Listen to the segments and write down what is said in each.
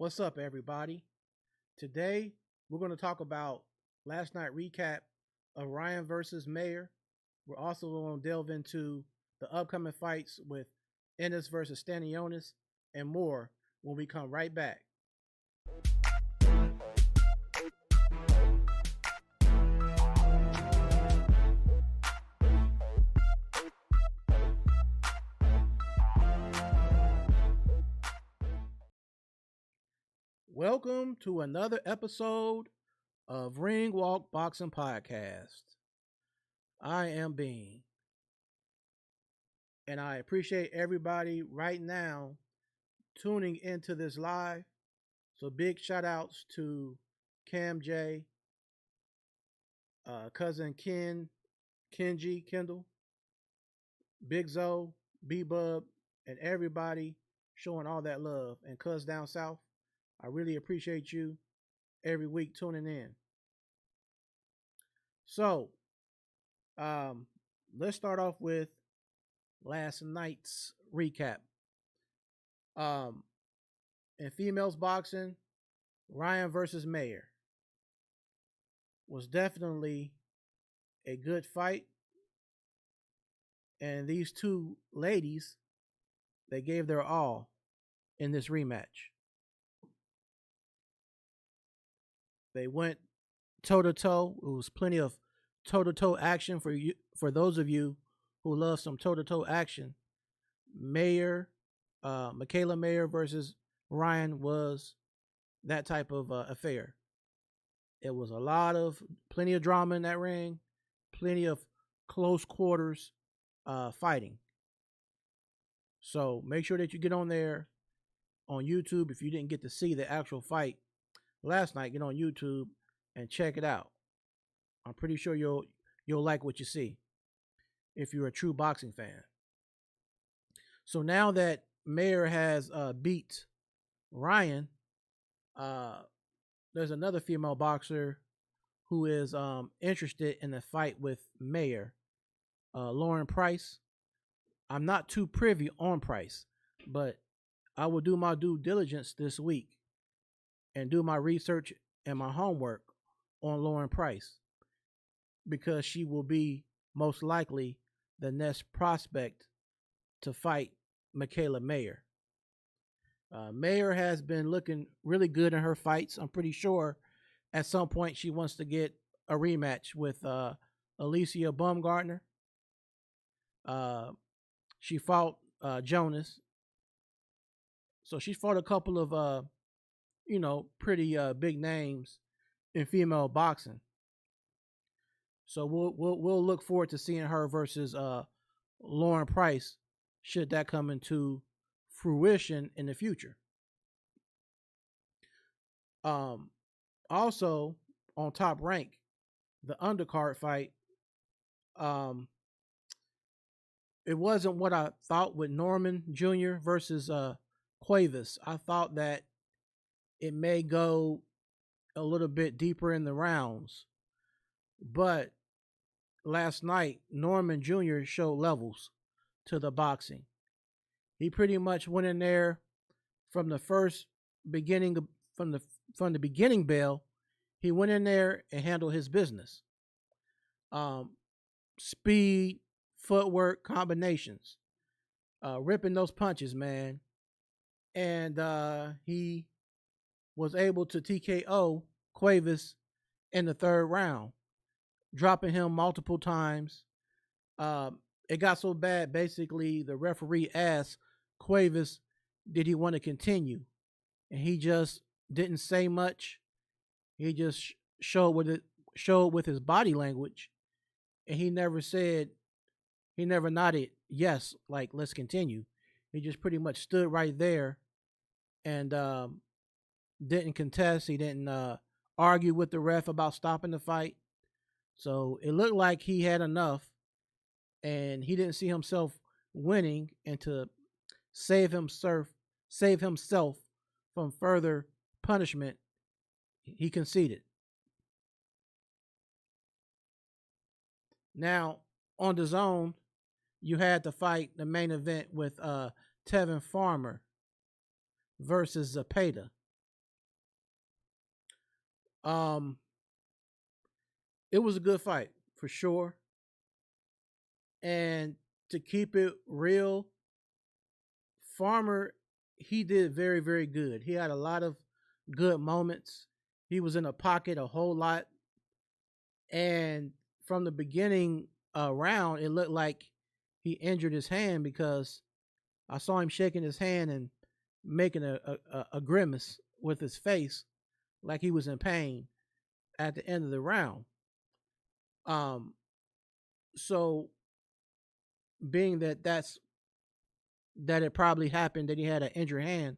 What's up, everybody? Today, we're going to talk about last night recap of Ryan versus Mayer. We're also going to delve into the upcoming fights with ENNIS versus STANIONIS and more when we come right back. Welcome to another episode of Ring Walk Boxing Podcast. I am Bean, and I appreciate everybody right now tuning into this live. So big shout outs to Cam J, cousin Ken, Kenji, Kendall, Big Zo, B Bub, and everybody showing all that love. And cuz down south, I really appreciate you every week tuning in. So, let's start off with last night's recap. In females boxing, Ryan versus Mayer was definitely a good fight. And these two ladies, they gave their all in this rematch. They went toe to toe. It was plenty of toe to toe action for you. For those of you who love some toe to toe action, Mayer, Michaela Mayer versus Ryan was that type of affair. It was plenty of drama in that ring, plenty of close quarters fighting. So make sure that you get on there on YouTube if you didn't get to see the actual fight last night. Get on YouTube and check it out. I'm pretty sure you'll like what you see if you're a true boxing fan. So now that Mayer has beat Ryan, there's another female boxer who is interested in the fight with Mayer, Lauren Price. I'm not too privy on Price, but I will do my due diligence this week and do my research and my homework on Lauren Price, because she will be most likely the next prospect to fight Michaela Mayer. Mayer has been looking really good in her fights. I'm pretty sure at some point she wants to get a rematch with Alicia Baumgartner. She fought Jonas. So she fought a couple of pretty big names in female boxing. So we'll look forward to seeing her versus Lauren Price, should that come into fruition in the future. Also on Top Rank, the undercard fight, it wasn't what I thought with Norman Jr. versus Cuevas. I thought that it may go a little bit deeper in the rounds, but last night Norman Jr. showed levels to the boxing. He pretty much went in there from the beginning bell. He went in there and handled his business. Speed, footwork, combinations, ripping those punches, man. And he was able to TKO Cuevas in the third round, dropping him multiple times. It got so bad, basically, the referee asked Cuevas, did he want to continue? And he just didn't say much. He just showed with his body language, and he never nodded yes, like let's continue. He just pretty much stood right there and didn't contest. He didn't argue with the ref about stopping the fight. So it looked like he had enough, and he didn't see himself winning, and to save himself from further punishment, he conceded. Now, on the zone, you had to fight the main event with Tevin Farmer versus Zapata. Um, it was a good fight for sure. And to keep it real, Farmer, he did very, very good. He had a lot of good moments. He was in a pocket a whole lot. And from the beginning round, it looked like he injured his hand because I saw him shaking his hand and making a grimace with his face like he was in pain at the end of the round. Um, so being that it probably happened that he had an injured hand,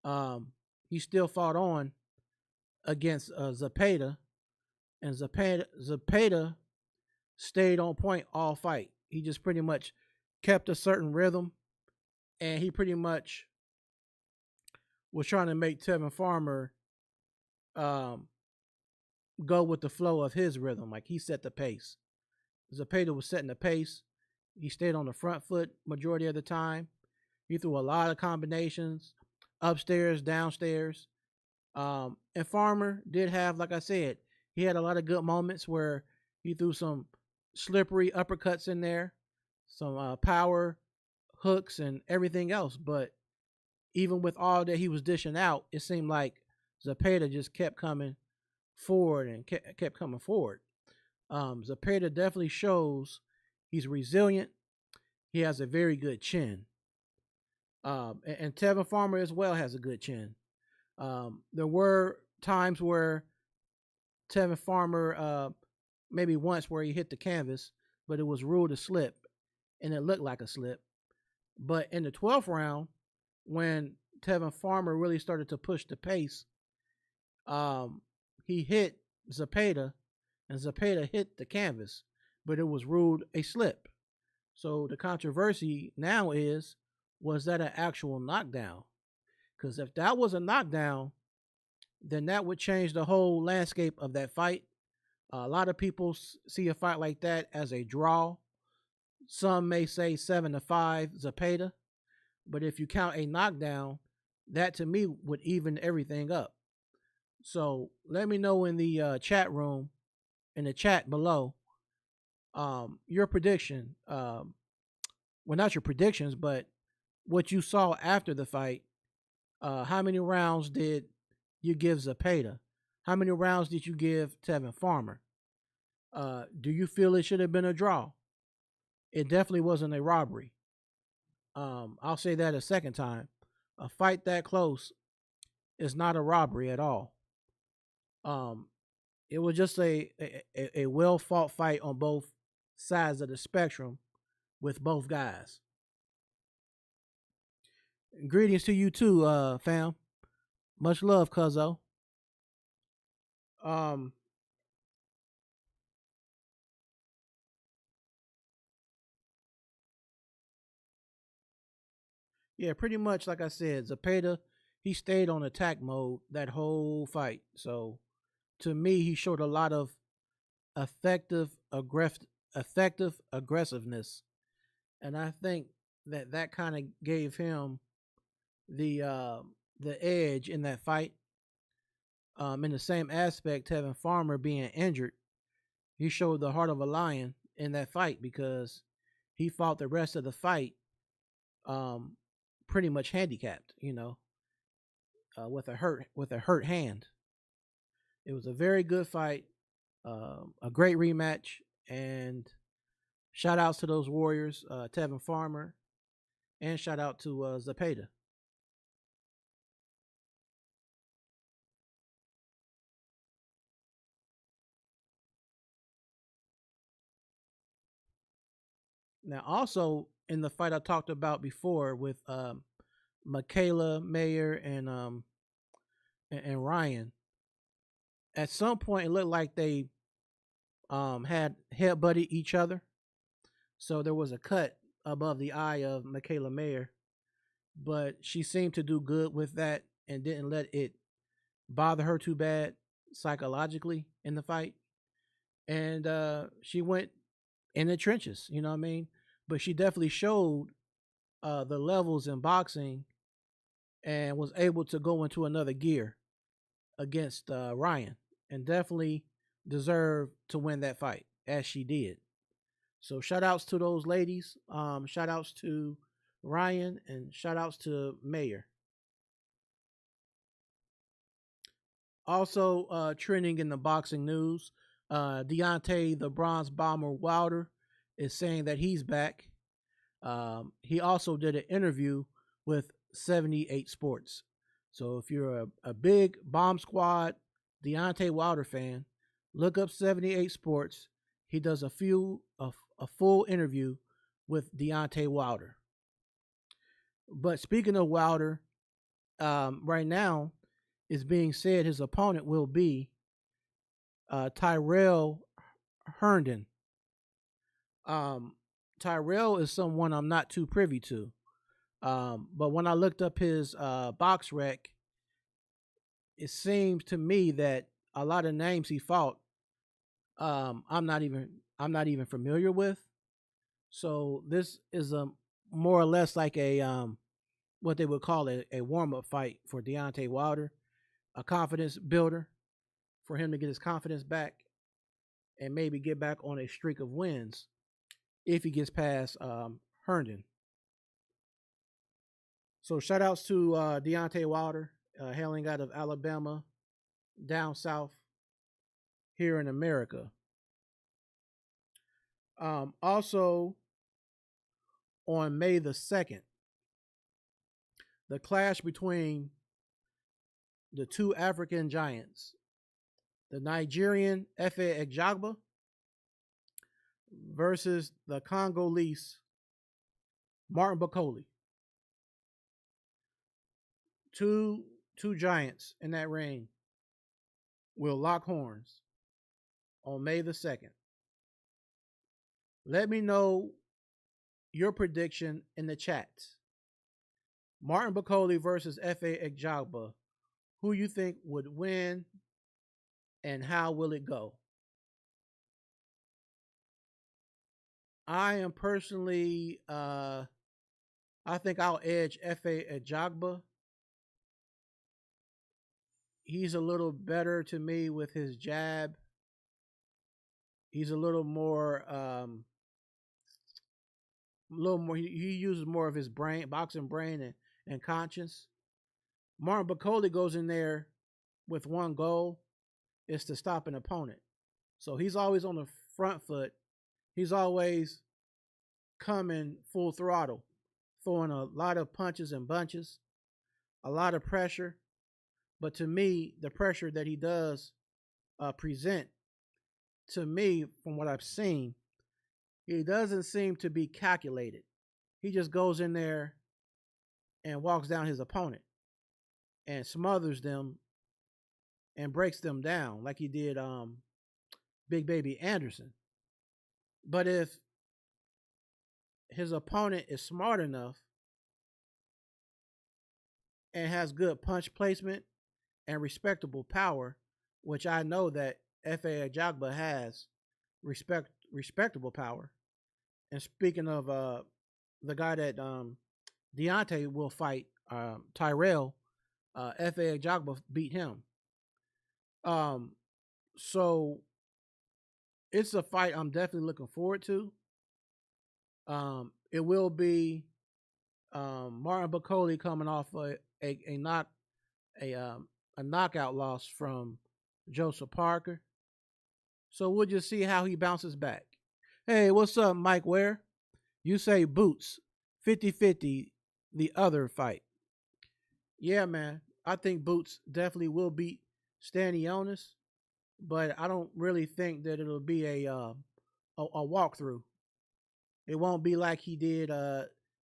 um, he still fought on against Zapata, and Zapata stayed on point all fight. He just pretty much kept a certain rhythm, and he pretty much was trying to make Tevin Farmer um, go with the flow of his rhythm. Like he set the pace. Zapata was setting the pace. He stayed on the front foot majority of the time. He threw a lot of combinations, upstairs, downstairs. And Farmer did have, like I said, he had a lot of good moments where he threw some slippery uppercuts in there, some power hooks, and everything else. But even with all that he was dishing out, it seemed like Zapata just kept coming forward and kept coming forward. Zapata definitely shows he's resilient. He has a very good chin. And Tevin Farmer as well has a good chin. There were times where Tevin Farmer, maybe once where he hit the canvas, but it was ruled a slip, and it looked like a slip. But in the 12th round, when Tevin Farmer really started to push the pace, he hit Zapata, and Zapata hit the canvas, but it was ruled a slip. So the controversy now is, was that an actual knockdown? Because if that was a knockdown, then that would change the whole landscape of that fight. A lot of people see a fight like that as a draw. Some may say 7-5 Zapata, but if you count a knockdown, that to me would even everything up. So let me know in the chat room, in the chat below, your prediction. Well, not your predictions, but what you saw after the fight. How many rounds did you give Zapata? How many rounds did you give Tevin Farmer? Do you feel it should have been a draw? It definitely wasn't a robbery. I'll say that a second time. A fight that close is not a robbery at all. Um, it was just a well fought fight on both sides of the spectrum with both guys. Greetings to you too, fam. Much love, cuzzo. Um, yeah, pretty much like I said, Zapata, he stayed on attack mode that whole fight. So to me, he showed a lot of effective, effective aggressiveness, and I think that kind of gave him the uh, the edge in that fight. In the same aspect, Tevin Farmer being injured, he showed the heart of a lion in that fight because he fought the rest of the fight um, pretty much handicapped, with a hurt hand. It was a very good fight, a great rematch, and shout outs to those Warriors, Tevin Farmer, and shout out to Zapata. Now, also in the fight I talked about before with Michaela Mayer and Ryan, at some point it looked like they had headbutted each other. So there was a cut above the eye of Michaela Mayer, but she seemed to do good with that and didn't let it bother her too bad psychologically in the fight. And she went in the trenches, you know what I mean? But she definitely showed the levels in boxing and was able to go into another gear against Ryan. and definitely deserved to win that fight as she did. So shout outs to those ladies. Shout outs to Ryan and shout outs to Mayer. Also trending in the boxing news, Deontay the Bronze Bomber Wilder is saying that he's back. He also did an interview with 78 Sports. So if you're a big Bomb Squad Deontay Wilder fan, look up 78 Sports. He does a full interview with Deontay Wilder. But speaking of Wilder, right now it's being said his opponent will be Tyrell Herndon. Tyrell is someone I'm not too privy to. But when I looked up his box rec, it seems to me that a lot of names he fought, I'm not even familiar with. So this is a more or less like a what they would call a warm up fight for Deontay Wilder, a confidence builder for him to get his confidence back and maybe get back on a streak of wins if he gets past Herndon. So shout outs to Deontay Wilder, hailing out of Alabama, down south here in America. Also, on May the 2nd, the clash between the two African giants, the Nigerian Efe Ejagba versus the Congolese Martin Bakoli. Two giants in that ring will lock horns on May the 2nd. Let me know your prediction in the chat. Martin Bakoli versus Efe Ejagba. Who you think would win and how will it go? I am personally, I think I'll edge Efe Ejagba. He's a little better to me with his jab. He's a little more, He uses more of his brain, boxing brain, and conscience. Martin Bakoli goes in there with one goal: is to stop an opponent. So he's always on the front foot. He's always coming full throttle, throwing a lot of punches and bunches, a lot of pressure. But to me, the pressure that he does present, to me, from what I've seen, he doesn't seem to be calculated. He just goes in there and walks down his opponent and smothers them and breaks them down like he did Big Baby Anderson. But if his opponent is smart enough and has good punch placement and respectable power, which I know that Efe Ejagba has respectable power. And speaking of the guy that Deontay will fight, Tyrell, Efe Ejagba beat him. So it's a fight I'm definitely looking forward to. It will be Martin Bakoli coming off a knockout loss from Joseph Parker. So we'll just see how he bounces back. Hey, what's up, Mike Ware? You say Boots 50-50 the other fight. Yeah, man. I think Boots definitely will beat Stanionis, but I don't really think that it'll be a walkthrough. It won't be like he did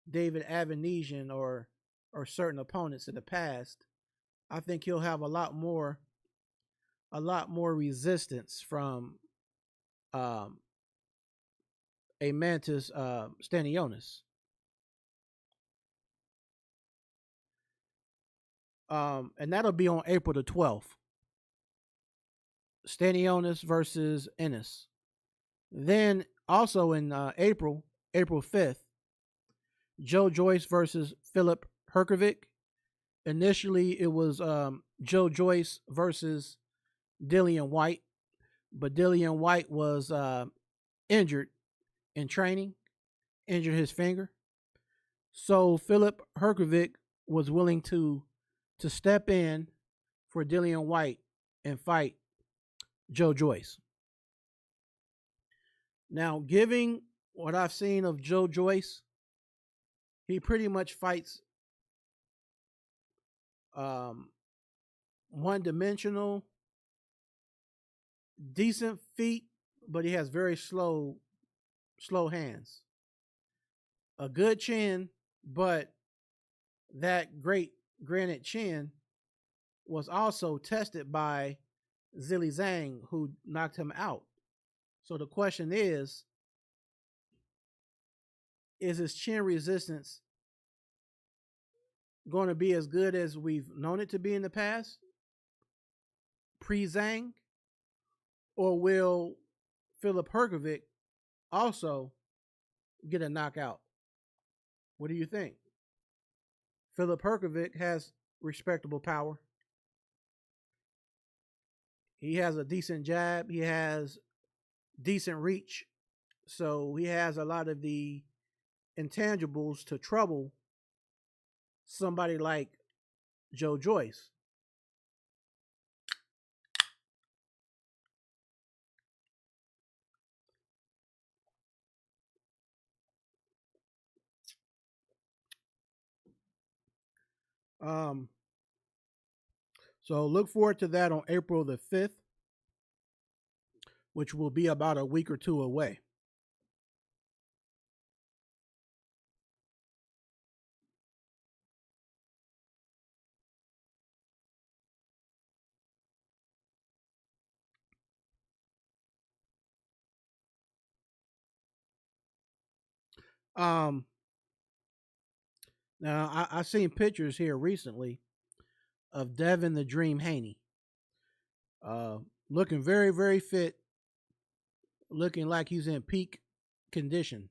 David Avanesian or certain opponents in the past. I think he'll have a lot more resistance from a Mantis Stanionis. And that'll be on April the 12th. Stanionis versus ENNIS. Then also in April 5th, Joe Joyce versus Philip Herkovic. Initially, it was Joe Joyce versus Dillian White, but Dillian White was injured in training, injured his finger. So Philip Herkovic was willing to step in for Dillian White and fight Joe Joyce. Now, giving what I've seen of Joe Joyce, he pretty much fights um, one dimensional, decent feet, but he has very slow hands. A good chin, but that great granite chin was also tested by Zilly Zhang, who knocked him out. So the question is his chin resistance going to be as good as we've known it to be in the past, pre Zhang, or will Philip Herkovic also get a knockout? What do you think? Philip Herkovic has respectable power. He has a decent jab. He has decent reach. So he has a lot of the intangibles to trouble somebody like Joe Joyce. Um, so look forward to that on April the 5th, which will be about a week or two away. Um, Now I seen pictures here recently of Devin the Dream Haney, uh, looking very fit, looking like he's in peak condition.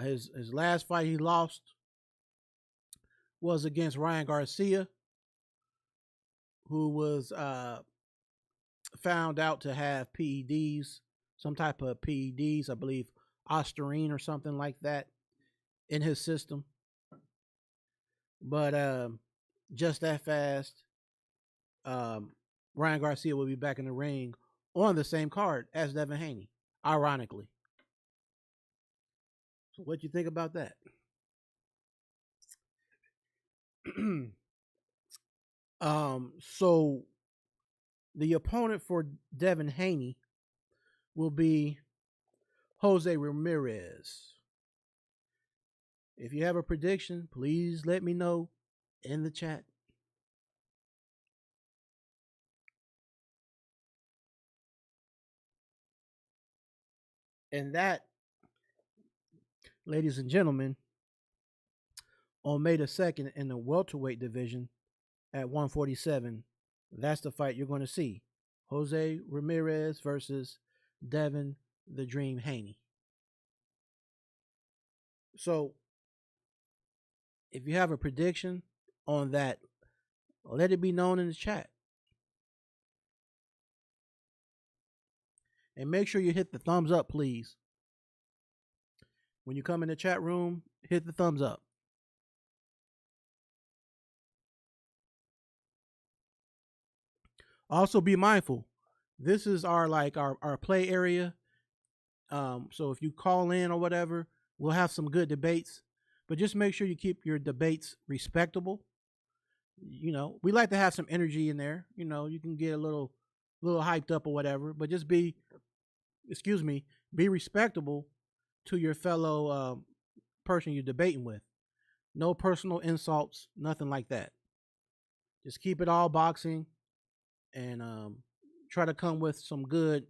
His last fight he lost was against Ryan Garcia, who was found out to have PEDs, some type of PEDs, I believe Ostarine or something like that, in his system. But just that fast, um, Ryan Garcia will be back in the ring on the same card as Devin Haney, ironically. So what do you think about that? So the opponent for Devin Haney will be Jose Ramirez. If you have a prediction, please let me know in the chat. And that, ladies and gentlemen, on May the 2nd in the welterweight division at 147, that's the fight you're going to see. Jose Ramirez versus Devin the Dream Haney. So, if you have a prediction on that, let it be known in the chat. And make sure you hit the thumbs up, please. When you come in the chat room, hit the thumbs up. Also, be mindful. This is our play area. So if you call in or whatever, we'll have some good debates. But just make sure you keep your debates respectable. You know, we like to have some energy in there. You know, you can get a little hyped up or whatever, but just be respectable to your fellow person you're debating with. No personal insults, nothing like that. Just keep it all boxing, and try to come with some good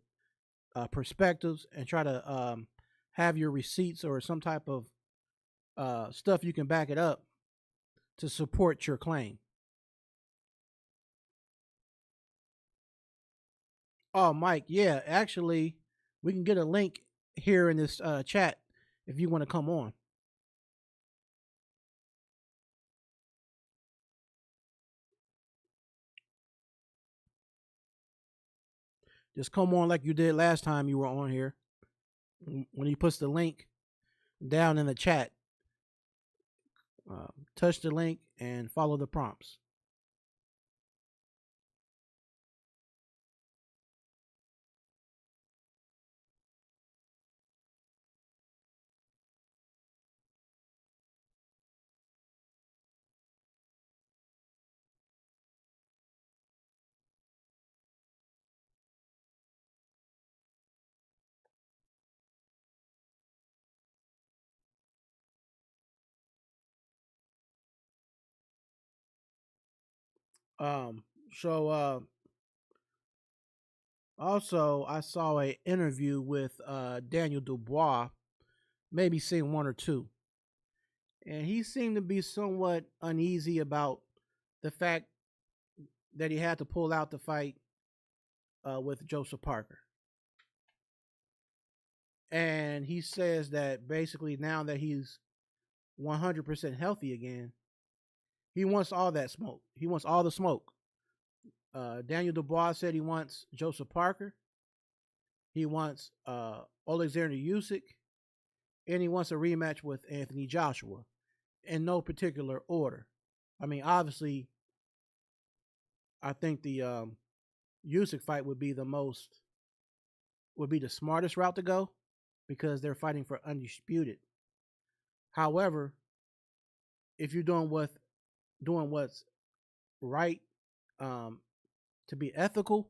perspectives, and try to have your receipts or some type of stuff you can back it up to support your claim. Oh, Mike, yeah, actually, we can get a link here in this chat if you want to come on. Just come on like you did last time you were on here. When he puts the link down in the chat, touch the link and follow the prompts. Um, so also I saw a interview with Daniel Dubois, maybe seen one or two, and he seemed to be somewhat uneasy about the fact that he had to pull out the fight with Joseph Parker. And he says that basically now that he's 100% healthy again, he wants all that smoke. He wants all the smoke. Daniel Dubois said he wants Joseph Parker. He wants Alexander Usyk, and he wants a rematch with Anthony Joshua in no particular order. I mean, obviously, I think the Usyk fight would be the smartest route to go because they're fighting for undisputed. However, if you're doing what's right um, to be ethical,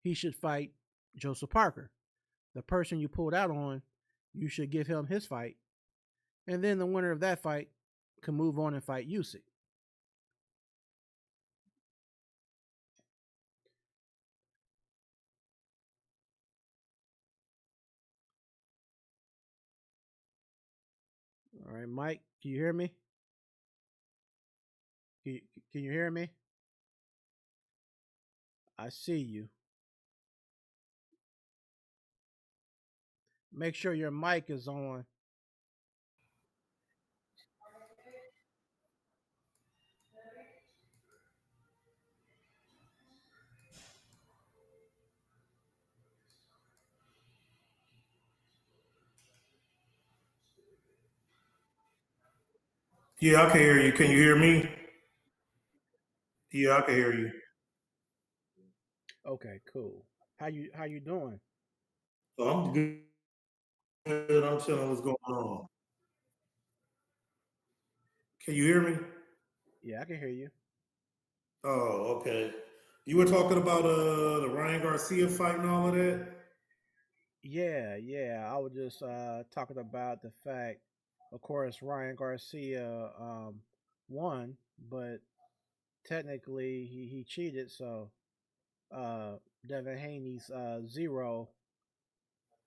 he should fight Joseph Parker. The person you pulled out on, you should give him his fight, and then the winner of that fight can move on and fight Usyk. All right, Mike, can you hear me? Can you, can you hear me? I see you. Make sure your mic is on. Yeah, I can hear you. Can you hear me? Yeah, I can hear you. Okay, cool. How you doing? So I'm good. I'm chilling. What's going on? Can you hear me? Yeah, I can hear you. Oh, okay. You were talking about the Ryan Garcia fight and all of that. Yeah, yeah. I was just talking about the fact, of course, Ryan Garcia won, but technically he cheated. So Devin Haney's zero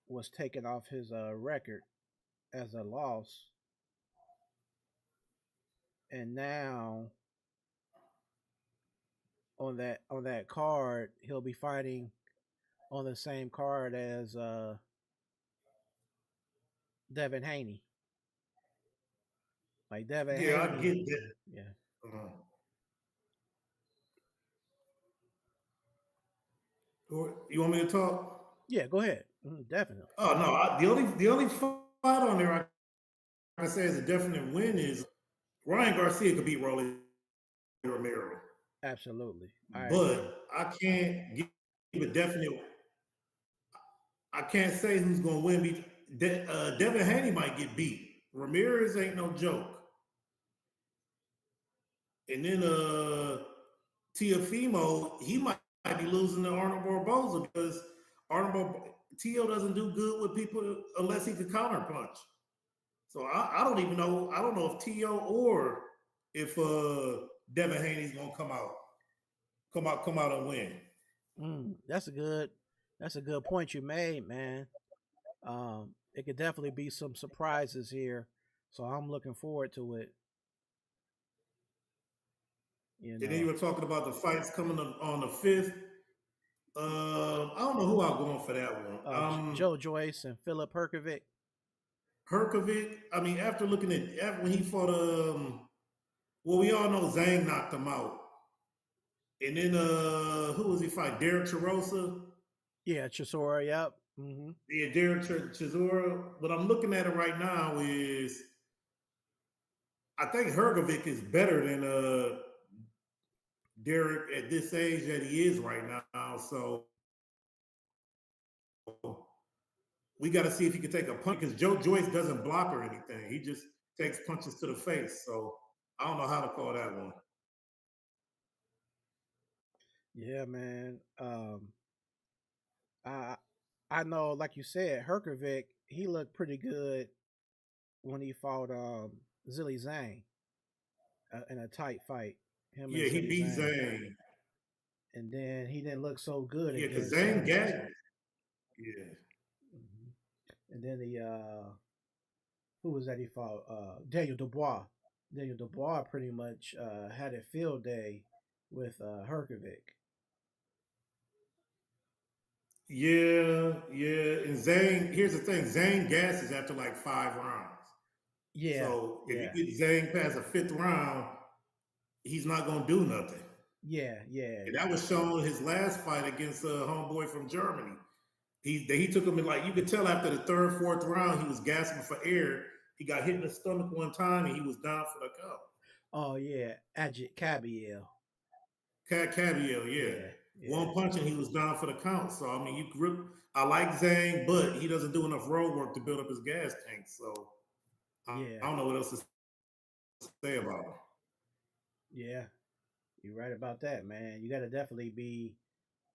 was taken off his record as a loss, and now on that card he'll be fighting on the same card as Devin Haney. Like Devin Yeah, I Haney, get that. yeah, Uh, you want me to talk? yeah. Go ahead, definitely, Oh no, the only fight on there I can say is a definite win is Ryan Garcia could beat Rolly Romero, absolutely, I agree. but I can't give a definite. I can't say who's going to win. Devin Haney might get beat. Ramirez ain't no joke. And then Tiafimo, he might be losing to Arnold Barboza because Tio doesn't do good with people unless he can counterpunch. So I don't even know. I don't know if Tio or if Devin Haney's gonna come out and win. That's a good point you made, man. It could definitely be some surprises here, so I'm looking forward to it. You And then you know, were talking about the fights coming up on the 5th. I don't know who I'm going for that one. Joe Joyce and Philip Herkovic. Herkovic. I mean, after looking at after when he fought, well, we all know Zhang knocked him out, and then who was he fight? Derek Charosa. Yeah, Chisora. Yep. Hmm. Yeah, Derek Chisora. What I'm looking at it right now is I think Hergovic is better than Derek at this age that he is right now. So we got to see if he can take a punch because Joe Joyce doesn't block or anything. He just takes punches to the face. So I don't know how to call that one. Yeah, man. I I know, like you said, Herkovic. He looked pretty good when he fought Zilly Zhang in a tight fight. Him and Yeah, he Zilly beat Zhang, Zane. and then he didn't look so good Yeah, because against. Zane gagged. Yeah. Mhm. And then the who was that he fought? Daniel Dubois. Daniel Dubois pretty much had a field day with Herkovic. Yeah, yeah. And Zane, here's the thing Zane gasses after like 5 rounds. Yeah, So if yeah, you get Zane past a fifth round, he's not going to do nothing. yeah, yeah, And that was shown his last fight against a homeboy from Germany. He took him in like you could tell after the third, fourth round, he was gasping for air. He got hit in the stomach one time and he was down for the count. Oh yeah, Ajit Kabiel. Cavill, yeah. Yeah, yeah, One punch and he was down for the count. So I mean, you grip. I like Zane, but he doesn't do enough road work to build up his gas tank. So I yeah, don't know what else to say about him. yeah. You're right about that, man. You got to definitely be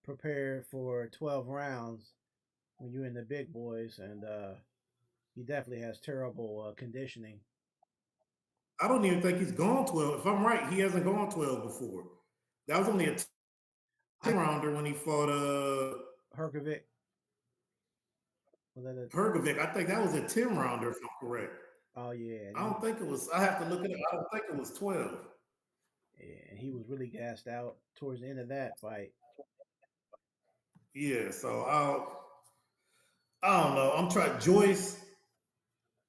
prepared for 12 rounds when you're in the big boys, and he definitely has terrible conditioning. I don't even think he's gone 12. If I'm right, he hasn't gone 12 before. That was only a 10 I rounder when he fought Herkovic was that a? Hergovic. I think that was a 10 rounder, if I'm correct. Oh yeah, I don't think it was. I have to look it up. I don't think it was 12. and he was really gassed out towards the end of that fight. Yeah, so I don't know. I'm trying Joyce.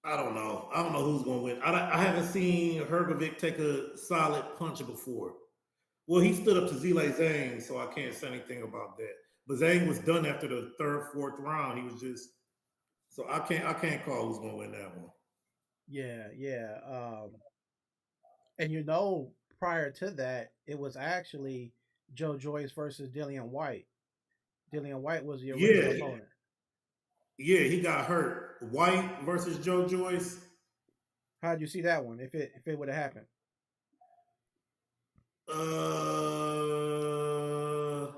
I don't know. I don't know who's going to win. I haven't seen Hergovic take a solid punch before. Well, he stood up to Zile Zhang, so I can't say anything about that. But Zhang was done after the third, fourth round. He was just so I can't call who's going to win that one. Yeah, yeah. And prior to that, it was actually Joe Joyce versus Dillian White. Dillian White was the original Yeah, opponent. yeah, he got hurt. White versus Joe Joyce. How'd you see that one? If it would have happened? Uh,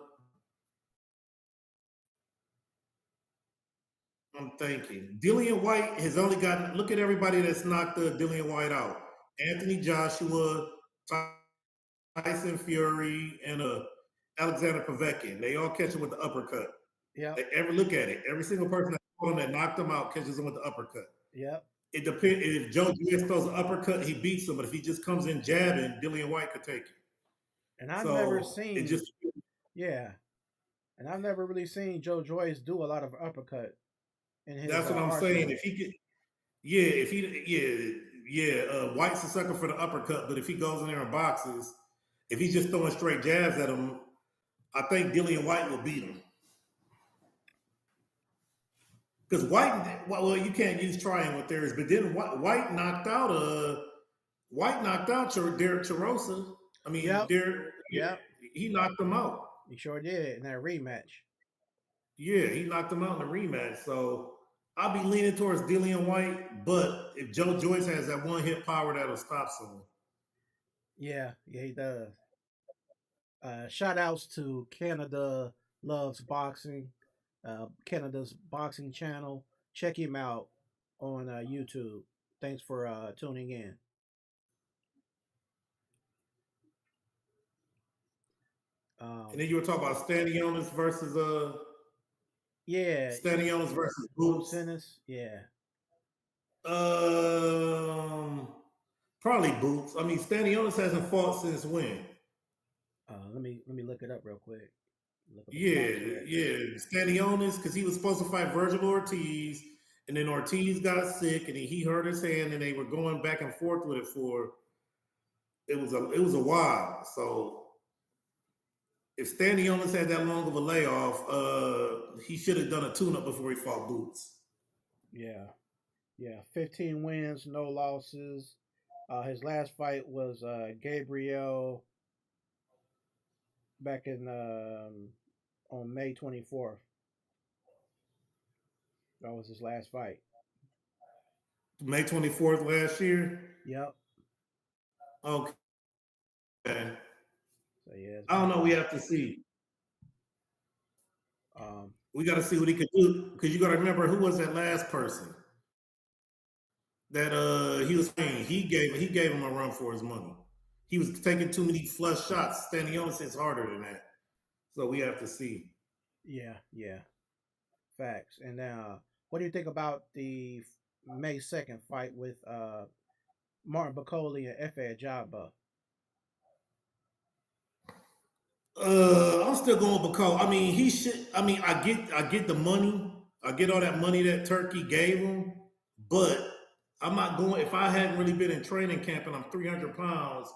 I'm thinking. Dillian White has only gotten. Look at everybody that's knocked Dillian White out. Anthony Joshua, Tyson Fury, and Alexander Povetkin. They all catch him with the uppercut. Yep, They ever look at it. Every single person that fought him that knocked him out catches him with the uppercut. yep. It depends. If Joe Diaz throws an uppercut, he beats him. But if he just comes in jabbing, Dillian White could take it. And I've never So it seen, just yeah, and I've never really seen Joe Joyce do a lot of uppercut in his that's what I'm saying. arsenal. If he could, yeah, if he, yeah, White's a sucker for the uppercut. But if he goes in there and boxes, if he's just throwing straight jabs at him, I think Dillian White will beat him. Because well, you can't use triangle theories, but then White knocked out Derek Charosa. I mean, Yep, Derek, yep. he knocked him out. He sure did in that rematch. Yeah, he knocked him out in the rematch. So I'll be leaning towards Dillian White, but if Joe Joyce has that one hit power, that'll stop someone. Yeah, yeah, he does. Shout outs to Canada Loves Boxing, Canada's boxing channel. Check him out on YouTube. Thanks for tuning in. And Um, then you were talking about yeah, Stanionis versus Boots Boots. Ennis. Yeah. Um, Probably Boots. I mean, Stanionis hasn't fought since when? Let me look it up real quick. Look up his Yeah, box record. yeah. Stanionis, because he was supposed to fight Virgil Ortiz, and then Ortiz got sick, and he hurt his hand, and they were going back and forth with it for it was a while. So If Stanionis had that long of a layoff, he should have done a tune-up before he fought Boots. Yeah, yeah. 15 wins, no losses. His last fight was Gabriel back in on May 24th. That was his last fight. May 24th last year. Yep. Okay. So yeah, it's I don't been know. We have to see. um, We got to see what he could do because you got to remember who was that last person that he was paying. He gave him a run for his money. He was taking too many flush shots. Stanionis is harder than that, so we have to see. yeah, yeah. Facts. And now, what do you think about the May 2nd fight with Martin Bacoli and Efe Ajagba? I'm still going because I mean he should. I mean I get the money. I get all that money that Turkey gave him, but I'm not going. If I hadn't really been in training camp and I'm 300 pounds,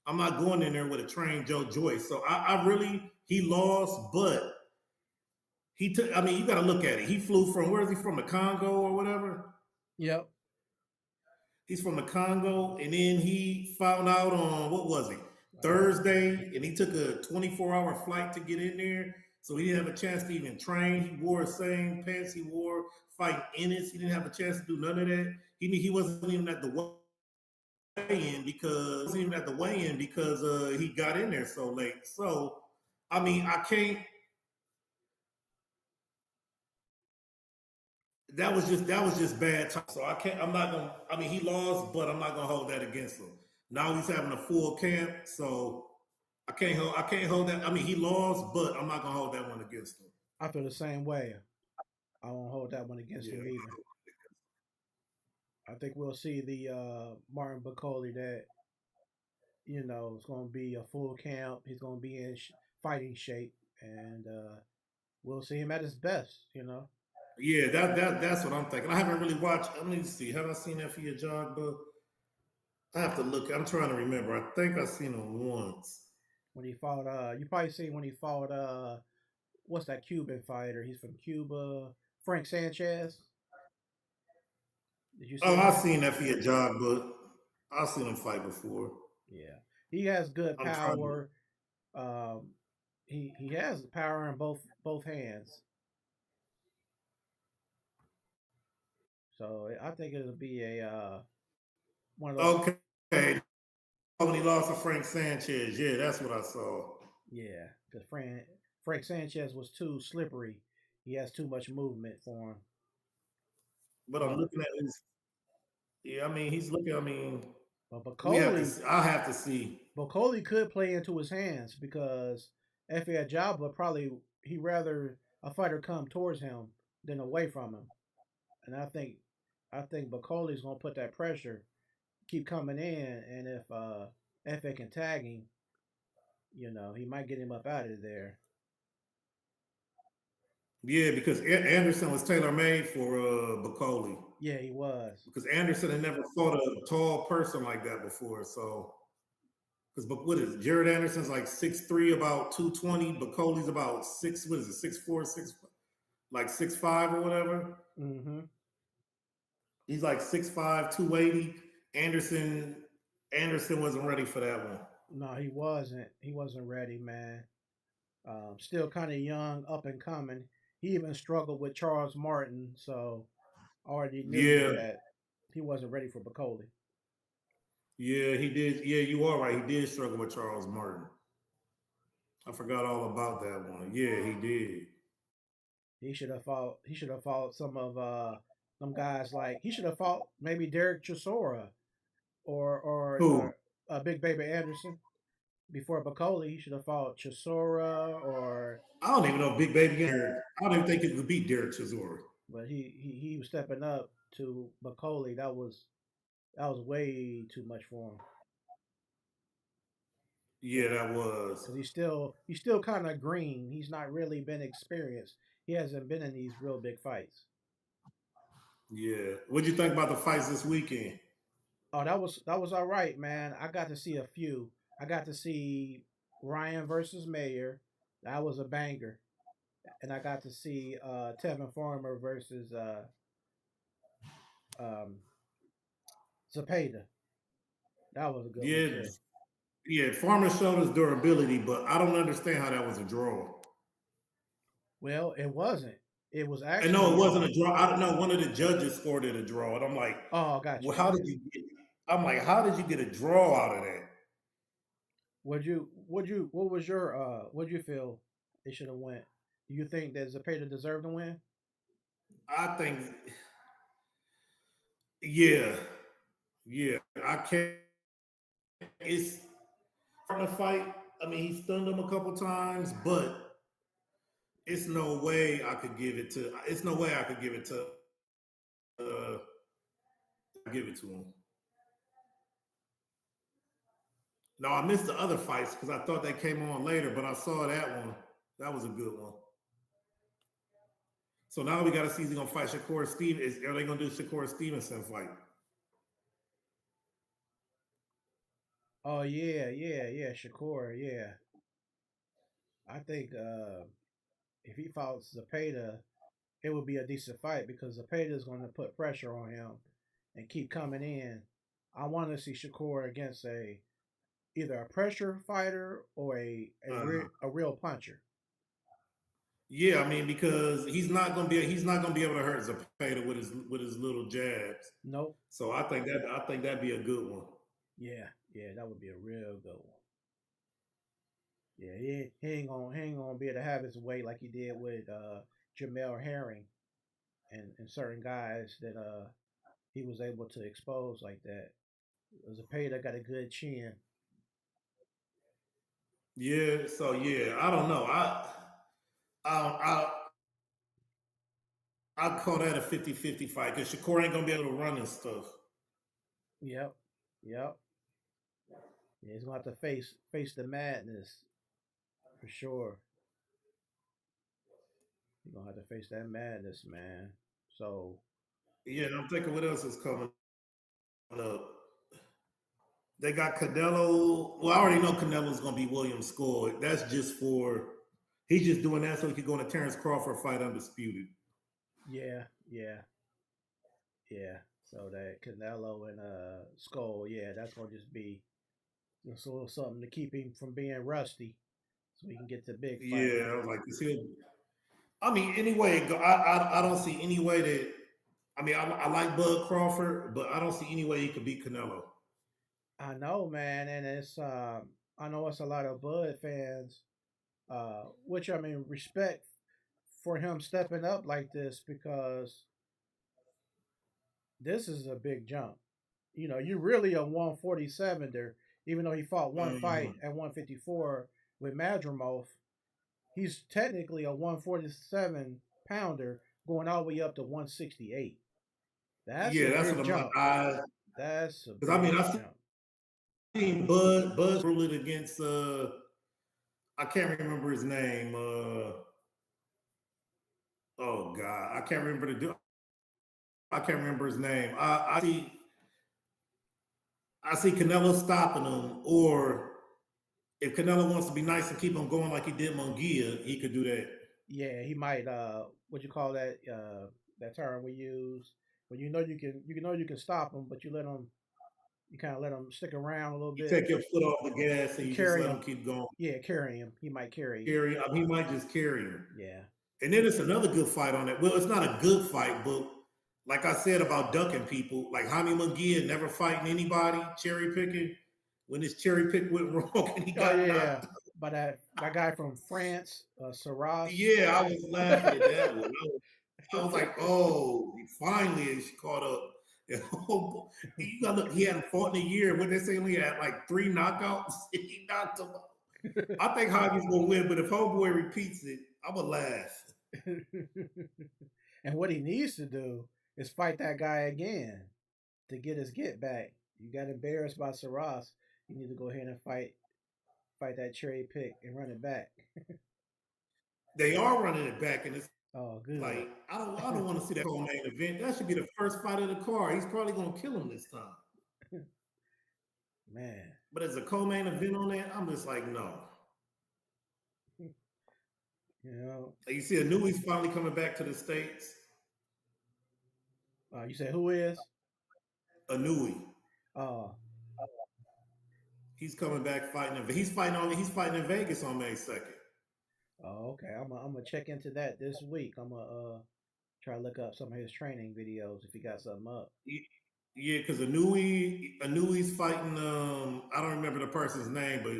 I'm not going in there with a trained Joe Joyce. So I really he lost, but he took. I mean you got to look at it. He flew from where is he from? The Congo or whatever. Yep. He's from the Congo, and then he found out on what was it Uh, Thursday, and he took a 24-hour flight to get in there, so he didn't have a chance to even train. He wore the same pants he wore fighting ENNIS. He didn't have a chance to do none of that. He wasn't even at the weigh-in because he got in there so late. So I mean, I can't. That was just bad time. So I can't. I'm not gonna. I mean, he lost, but I'm not gonna hold that against him. Now he's having a full camp, so I can't hold that. I mean, he lost, but I'm not gonna hold that one against him. I feel the same way. I won't hold that one against Yeah. him either. I think we'll see the Martin Bacoli that is going to be a full camp. He's going to be in fighting shape, and we'll see him at his best. Yeah, that's what I'm thinking. I haven't really watched. Let me see. Have I seen that for your jog book? I have to look. I'm trying to remember. I think I seen him once. When he fought, you probably seen when he fought, what's that Cuban fighter? He's from Cuba, Frank Sanchez. Did you Oh, see I've him? seen that for your jog book. I've seen him fight before. Yeah, he has good I'm trying to. power. Um, he has power in both hands. So I think it'll be a one of those. Okay. When he lost to Frank Sanchez, yeah, that's what I saw. Yeah, because Frank Sanchez was too slippery. He has too much movement for him. But I'm But looking at his. Yeah, I mean, he's looking. I mean, but we have to. Bacoli I have to see. Bacoli could play into his hands because Efe Ajagba probably he rather a fighter come towards him than away from him. And I think Bacoli's gonna put that pressure, keep coming in, and if Efe can tag him, he might get him up out of there. Yeah, because Anderson was tailor made for Bacoli. Yeah, he was. Because Anderson had never fought a tall person like that before. So, because what is it? Jared Anderson's like 6'3", about 220. Bacoli's about six. What is it? 6'4", like 6'5" or whatever. Mm-hmm. He's like 6'5", 280. Anderson Anderson wasn't ready for that one. No, he wasn't. He wasn't ready, man. Still kind of young, up and coming. He even struggled with Charles Martin, so I already knew Yeah, that he wasn't ready for Bacoli. yeah, he did. Yeah, you are right. He did struggle with Charles Martin. I forgot all about that one. Yeah, he did. He should have fought. He should have fought some of them guys. Like he should have fought maybe Derek Chisora Who? or Big Baby Anderson before Bacoli. He should have fought Chisora or. I don't even know if Big Baby Derek. I don't even think it could beat Derek Chisora. But he was stepping up to Bacoli. That was way too much for him Yeah, that was. because he's still kind of green. He's not really been experienced. He hasn't been in these real big fights. Yeah. What'd you think about the fights this weekend? Oh, that was all right, man. I got to see a few. I got to see Ryan versus Mayer. That was a banger, and I got to see Tevin Farmer versus um, Zapata. That was a good one Yeah, too. yeah. Farmer showed his durability, but I don't understand how that was a draw. Well, it wasn't. It was And no, it actually wasn't a draw. I don't know. One of the judges scored it a draw, and I'm like, oh, got well, you. how did you get? I'm like, how did you get a draw out of that? What was your what you feel they should have went? Do you think that Zapata deserved to win? I think, yeah, yeah. I can't. It's from the fight. I mean, he stunned him a couple times, but it's no way I could give it to. It's no way I could give it to. Uh, give it to him. No, I missed the other fights because I thought they came on later, but I saw that one. That was a good one. So now we got to see if he's gonna fight Shakur Stevens. Are they gonna do Shakur Stevenson fight? Oh yeah, yeah, yeah, Shakur, yeah. I think if he fought Zapata, it would be a decent fight because Zapata is going to put pressure on him and keep coming in. I want to see Shakur against a either a pressure fighter or a real puncher. Yeah, I mean because he's not gonna be able to hurt Zapata with his little jabs. Nope. So I think that'd be a good one. Yeah, yeah, that would be a real good one. Yeah, he ain't gonna be able to have his way like he did with Jamel Herring and certain guys that he was able to expose like that. Zapata got a good chin. Yeah, so yeah, I don't know. I I call that a 50-50 fight because Shakur ain't gonna be able to run and stuff. Yep, yep. Yeah, he's gonna have to face the madness for sure. He's gonna have to face that madness, man. So Yeah, and I'm thinking what else is coming up. They got Canelo. Well, I already know Canelo's gonna be Williams scored. That's just for he's just doing that so he could go in a Terrence Crawford fight undisputed. yeah, yeah, yeah. So that Canelo and Skull, yeah, that's gonna just be just a little something to keep him from being rusty, so we can get to big fight. Yeah, I was like, I mean, anyway, I don't see any way that. I mean, I like Bud Crawford, but I don't see any way he could beat Canelo. I know, man, and it's I know it's a lot of Bud fans, which I mean respect for him stepping up like this because this is a big jump. You know, you're really a 147 there, even though he fought one fight Mhm. at 154 with Madrimov. He's technically a 147 pounder going all the way up to 168. That's a Yeah, that's big what I'm like. jump. That's a Because I mean, big I've jump. seen Bud rule it against. I can't remember his name. Oh God, I can't remember the. I can't remember his name. I see Canelo stopping him, or if Canelo wants to be nice and keep him going like he did Munguia, he could do that. Yeah, he might what you call that that term we use when you know you can stop him, but you kind of let him stick around a little You bit. take your foot off the gas and You you just carry let him him. keep going. Yeah, carry him. He might carry you. Carry, I mean, he might just carry him. Yeah. And then it's another good fight on that. Well, it's not a good fight, but like I said about ducking people, like Jaime Munguia never fighting anybody, cherry picking. When his cherry pick went wrong and he Oh got yeah, knocked. but that guy from France, Saras. Yeah, I was laughing at that one. I was like, oh, he finally is caught up. And you got look, he hadn't fought in a year. What they say, he had like 3 knockouts. He knocked him out. I think Javi's gonna win, but if Homeboy repeats it, I'm gonna laugh. And what he needs to do is fight that guy again to get his get back. You got embarrassed by Saras. You need to go ahead and fight that cherry pick and run it back. They are running it back, and it's Oh, good. like I don't want to see that co-main event. That should be the first fight of the card. He's probably gonna kill him this time. Man. But as a co-main event on that, I'm just like, no. You know, You see, Anui's finally coming back to the states. you said who is? Anui, Uh, he's coming back fighting. He's fighting in Vegas on May 2nd. oh, okay. I'm gonna check into that this week. I'm gonna try to look up some of his training videos if he got something up. Yeah, because Anui's fighting. I don't remember the person's name, but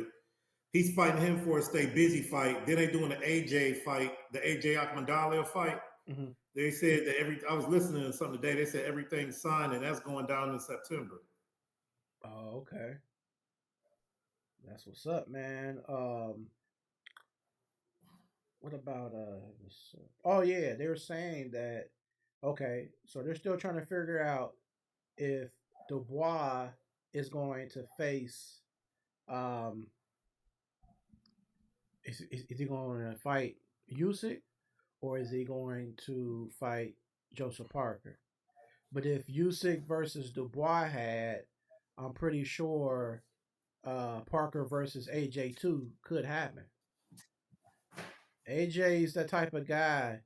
he's fighting him for a stay busy fight. Then they doing the AJ fight, the AJ Akmandalia fight. Hmm. They said that I was listening to something today. They said everything's signed and that's going down in September. Oh, okay. That's what's up, man. What about oh yeah, they were saying that okay, so they're still trying to figure out if Dubois is going to face um is he going to fight Usyk or is he going to fight Joseph Parker? But if Usyk versus Dubois had, I'm pretty sure Parker versus AJ two could happen. AJ is that type of guy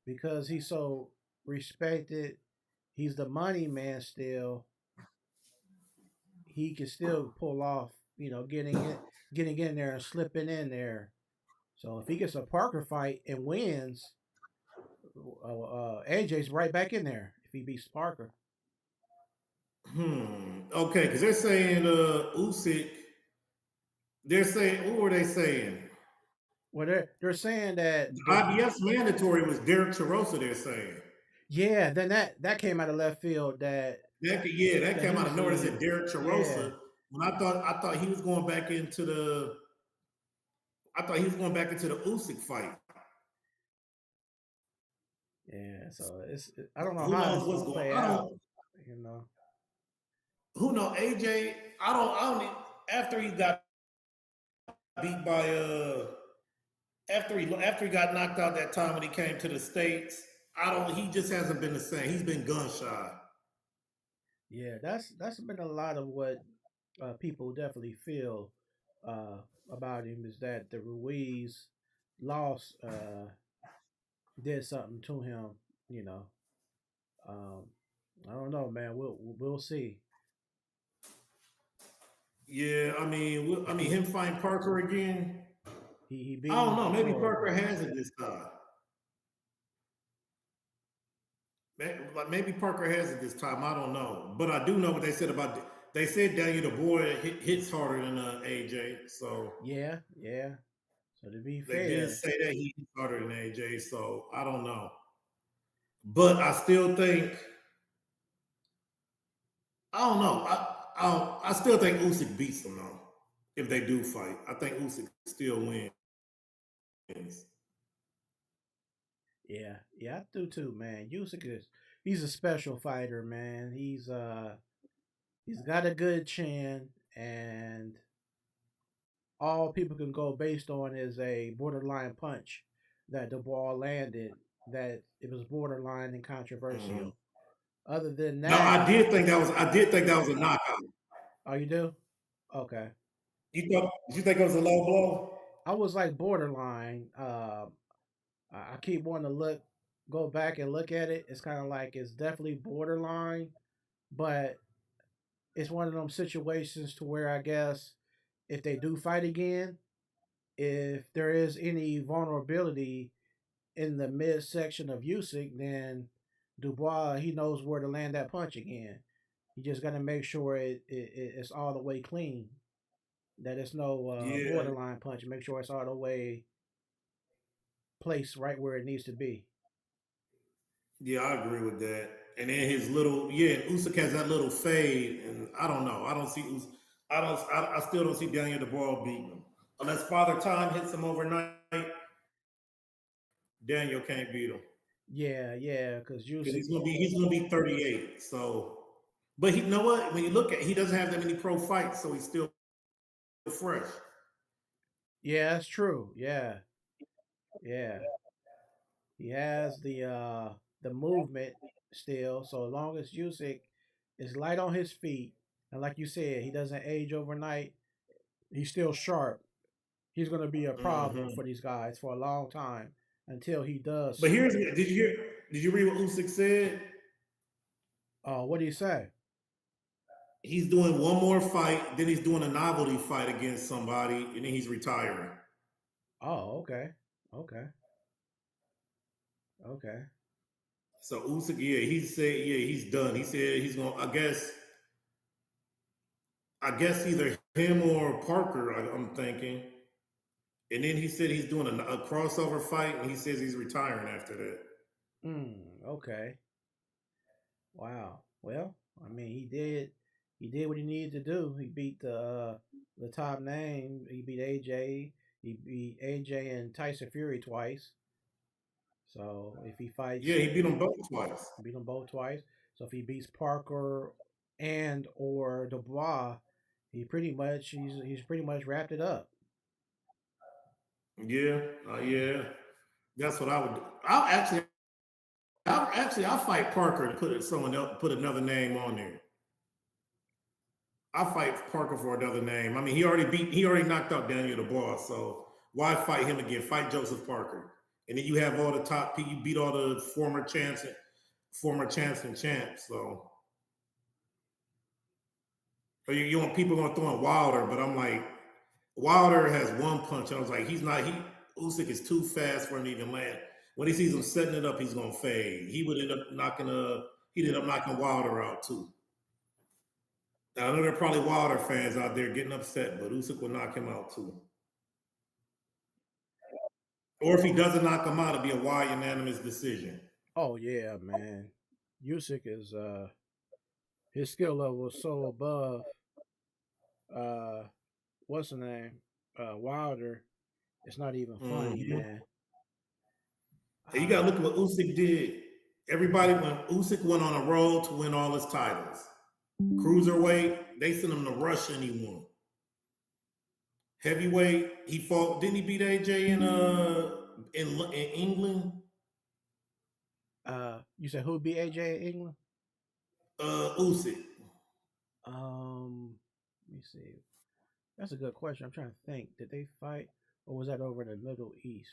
because he's so respected. He's the money man still. He can still pull off, getting in there and slipping in there. So if he gets a Parker fight and wins, AJ's right back in there if he beats Parker. Okay, because they're saying Usyk. They're saying what were they saying? Well, they're saying that The the IBS mandatory was Derek Charosa. They're saying yeah, then that came out of left field that that came he out of was nowhere. They said leaving. Derek Yeah, Charosa. When I thought he was going back into the I thought he was going back into the Usyk fight. yeah. So I don't know Who how knows this is what's gonna going? play I out. don't. You know. Who know AJ? After he got beat by after he got knocked out that time when he came to the states. I don't. He just hasn't been the same. He's been gun shy. Yeah, that's been a lot of what people definitely feel uh, about him is that the Ruiz loss did something to him. You know, um, I don't know, man. We'll see Yeah, I if mean, him fighting Parker again. he beat I don't him know. Maybe before, Parker but has it this time. Like maybe Parker has it this time. I don't know, but I do know what they said about. They said Daniel Boy hits harder than AJ, so yeah, yeah. So to be they did fair, say that he hits harder than AJ. So I don't know, but I still think I don't know. I still think Usyk beats him though. If they do fight, I think Usyk still wins. yeah, yeah, I do too, man. Usyk he's a special fighter, man. He's got a good chin, and all people can go based on is a borderline punch that the ball landed that it was borderline and Mhm. controversial. Other than Now that, I did think that was a knockout. oh, you do? Okay. Did you think it was a low blow? I was like borderline. I keep wanting to go back and look at it. It's kind of like it's definitely borderline, but it's one of them situations to where I guess if they do fight again, if there is any vulnerability in the midsection of Usyk, then Dubois he knows where to land that punch again. You just got to make sure it's all the way clean. That it's no Yeah, borderline punch. Make sure it's all the way placed right where it needs to be. yeah, I agree with that. And then his little, yeah, Usyk has that little fade, and I don't know. I don't see Usyk. I still don't see Daniel DeBall beating him unless Father Time hits him overnight. Daniel can't beat him Yeah, yeah, because because Usyk. he's gonna be 38. So, but he, you know what? When you look at, he doesn't have that many pro fights, so he's still fresh. Yeah, that's true. Yeah, yeah. He has the movement still. So as long as Usyk is light on his feet, and like you said, he doesn't age overnight. He's still sharp. He's going to be a problem Hmm. for these guys for a long time. until he does But so. did you read what Usyk said? What do you say? He's doing one more fight, then he's doing a novelty fight against somebody, and then he's retiring. Oh, okay, okay, okay. So Usyk, yeah, he said, yeah, he's done. He said he's gonna. I guess either him or Parker. I'm thinking. And then he said he's doing a crossover fight, and he says he's retiring after that. Okay. Wow. Well, I mean, he did what he needed to do. He beat the top name. He beat AJ. He beat AJ and Tyson Fury twice. So if he Yeah, fights, he beat them both twice. beat them both twice. So if he beats Parker and or Dubois, he's pretty much wrapped it up. Yeah, yeah. That's what I would do. I'll fight Parker and put another name on there. I'll fight Parker for another name. I mean, he already knocked out Daniel Dubois, so why fight him again? Fight Joseph Parker, and then you have all the top. You beat all the former champs and champs. So you want people going to throw in Wilder, but I'm like, Wilder has one punch. I was like, Usyk is too fast for him to even land. When he sees him setting it up, he's gonna fade. He'd end up knocking Wilder out too. Now, I know there are probably Wilder fans out there getting upset, but Usyk will knock him out too. Or if he doesn't knock him out, it'll be a wide unanimous decision. Oh yeah, man. Usyk is his skill level is so above uh what's the name? Wilder. It's not even funny, Mm-hmm. man. And you gotta look at what Usyk did. Everybody, when Usyk went on a roll to win all his titles, cruiserweight, they sent him to Russia and he won. Heavyweight, he fought. Didn't he beat AJ in England? You said who'd be AJ in England? Usyk. Let me see. That's a good question. I'm trying to think. Did they fight, or was that over in the Middle East?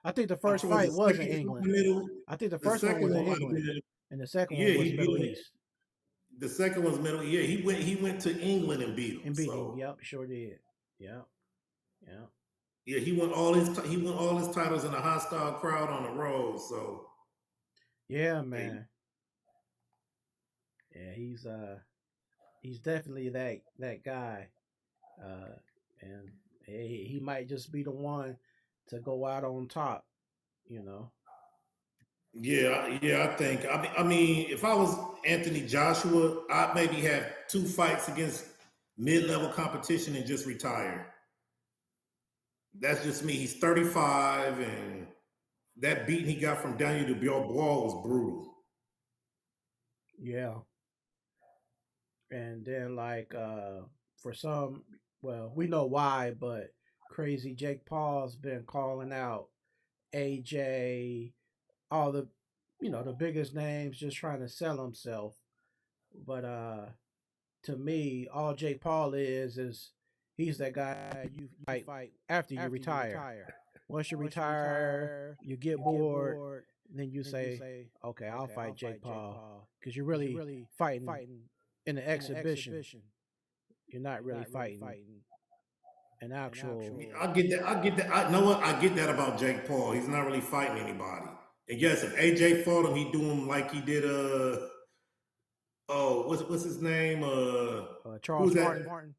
I think the first fight was in England. I think the first one was in England, and the second one was Middle East. The second one's Middle. Yeah, he went to England and beat him. And beat him. Yep, sure did. Yep. Yeah, he won all his titles in a hostile crowd on the road. So yeah, man. Yeah, he's definitely that guy, and he might just be the one to go out on top, you know. Yeah, I think. I mean, if I was Anthony Joshua, I'd maybe have 2 fights against mid-level competition and just retire. That's just me. He's 35, and that beating he got from Daniel Dubois was brutal. Yeah. And then for some, well, we know why, but crazy Jake Paul's been calling out AJ, all the the biggest names, just trying to sell himself. But to me, all Jake Paul is he's that guy you fight after you retire. Once you retire, you get bored, then you say, "Okay, I'll fight Jake Paul," because you're really fighting in an exhibition. You're not really fighting an actual. I get that. I know what I get that about Jake Paul. He's not really fighting anybody. And yes, if AJ fought him, he'd do him like he did. What's his name? Charles Martin.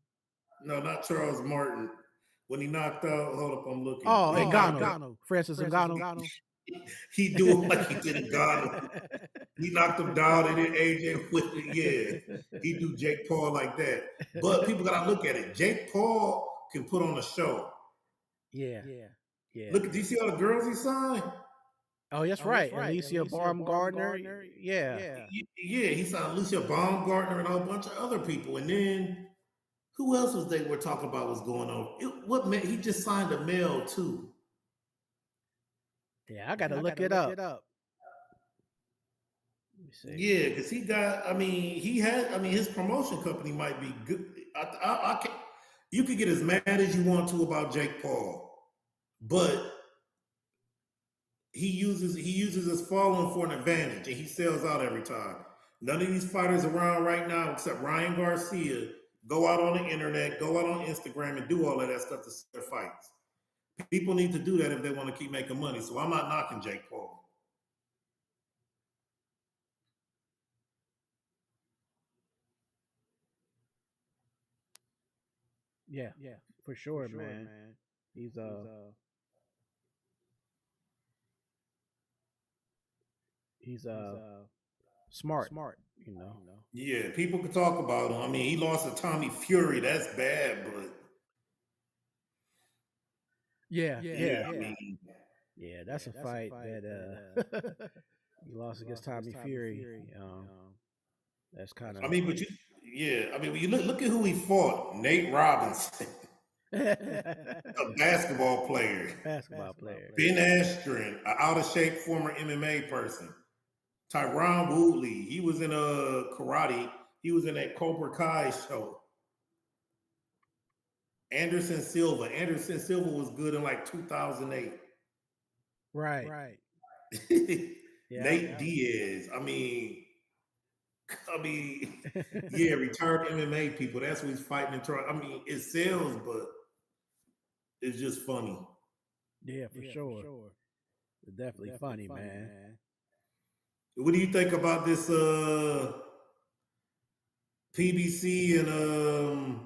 No, not Charles Martin. When he knocked out, hold up, I'm looking. Oh, Ngannou. Francis Ngannou. He do him like he did Ngannou. He knocked him down, and then AJ with it. Yeah, he do Jake Paul like that. But people gotta look at it. Jake Paul can put on a show. Yeah. Look, do you see all the girls he signed? Oh, that's right. Alicia Baumgartner. Yeah, he signed Alicia Baumgartner and a whole bunch of other people. And then who else was they were talking about was going on? He just signed a male too. Yeah, I gotta look it up. Yeah, because he got. I mean, his promotion company might be good. I can. You could get as mad as you want to about Jake Paul, but he uses his following for an advantage, and he sells out every time. None of these fighters around right now, except Ryan Garcia, go out on the internet, go out on Instagram, and do all of that stuff to sell their fights. People need to do that if they want to keep making money. So I'm not knocking Jake Paul. Yeah, for sure, man. He's he's smart, you know. Yeah, people could talk about him. I mean, he lost to Tommy Fury. That's bad, but Yeah, yeah, I mean, yeah. That's a fight that he lost against Tommy Fury. That's kind I of mean, but I mean, when you look at who he fought, Nate Robinson, a basketball player, basketball player. Ben Askren, an out of shape former MMA person, Tyron Woodley, he was in a karate, he was in that Cobra Kai show. Anderson Silva was good in like 2008. Right. Nate Diaz. Yeah, retired MMA people. That's what he's fighting and trying. I mean, it sells, but it's just funny. Yeah, for sure. It's definitely funny, man. What do you think about this PBC and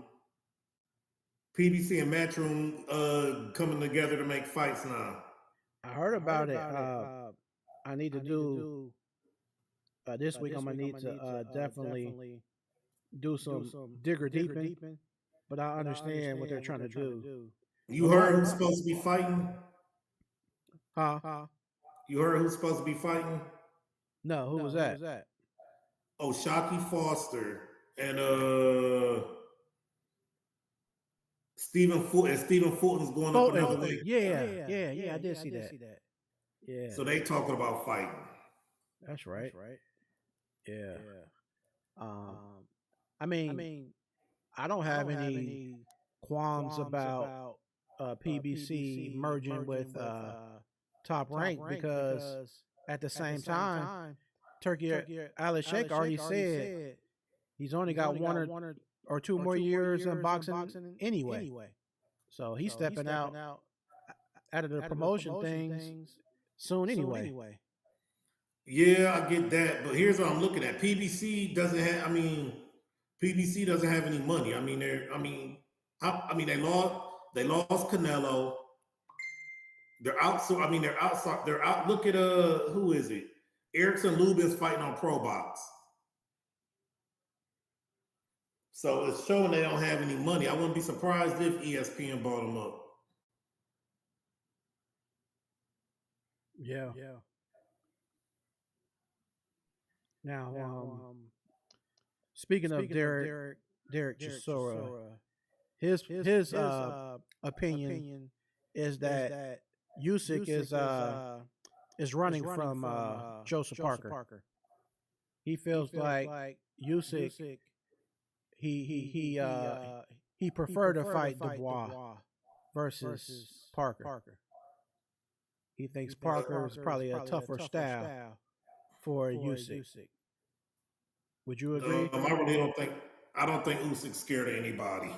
Matchroom coming together to make fights now? I heard about it. I need to do this week. I'm gonna need to definitely do some digger deeping, but I understand what they're trying to do. You heard who's supposed to be fighting? Huh? You heard who's supposed to be fighting? No, who was that? Oh, Shockey Foster and Stephen Fulton's going up another way. Yeah. I did see that. Yeah. So they talking about fighting. That's right. Yeah. I mean, I don't have any qualms about PBC merging with Top Rank because at the same time, Turkey Alex Sheikh already said he's only got one or two more years in boxing anyway. So he's stepping out of the promotion things soon anyway. Yeah, I get that, but here's what I'm looking at. PBC doesn't have. I mean, PBC doesn't have any money. I mean, they lost Canelo. They're out. So I mean, they're outside. They're out. Look at who is it? Erickson Lubin's fighting on Pro Box. So it's showing they don't have any money. I wouldn't be surprised if ESPN bought them up. Yeah. Now, speaking of Derek Chisora, his opinion is that Usyk is running from Joseph Parker. He feels like Usyk he preferred to fight Dubois versus Parker. He thinks Parker is probably a tougher style for Usyk. Would you agree? I really don't think. I don't think Usyk's scared of anybody.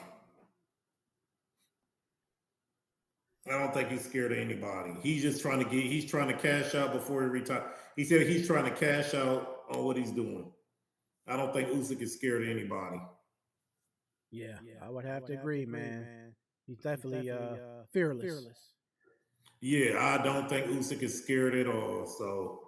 I don't think he's scared of anybody. He's just trying to get. He's trying to cash out before he retires. He said he's trying to cash out on what he's doing. I don't think Usyk is scared of anybody. Yeah, I would have to agree, man. He's definitely fearless. Yeah, I don't think Usyk is scared at all. So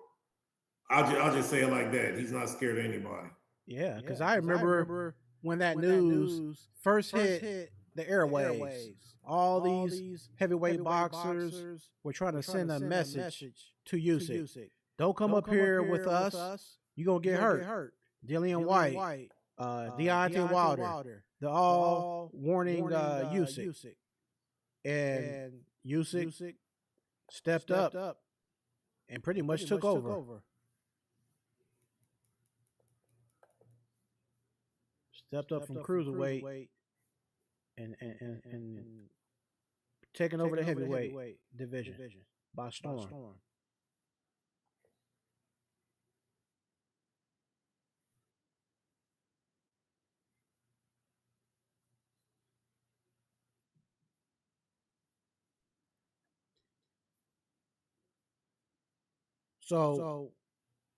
I'll just say it like that. He's not scared of anybody. Yeah, because I remember when that news first hit the airwaves. All these heavyweight boxers were trying to send a message to Usyk. Don't come up here with us. You're going to get hurt. Dillian White, Deontay Wilder, they're all warning Usyk. And Usyk stepped up and pretty much took over. Stepped up from cruiserweight and taking over the heavyweight division by storm. So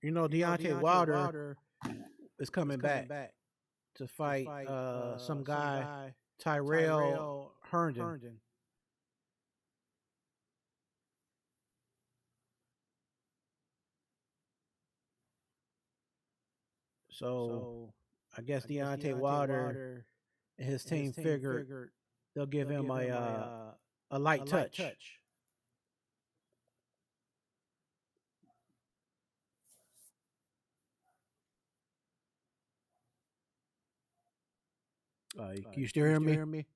Deontay Wilder is coming back to fight some guy, Tyrell Herndon. So I guess Deontay Wilder and his team figured they'll give him a light touch. Can you still hear me?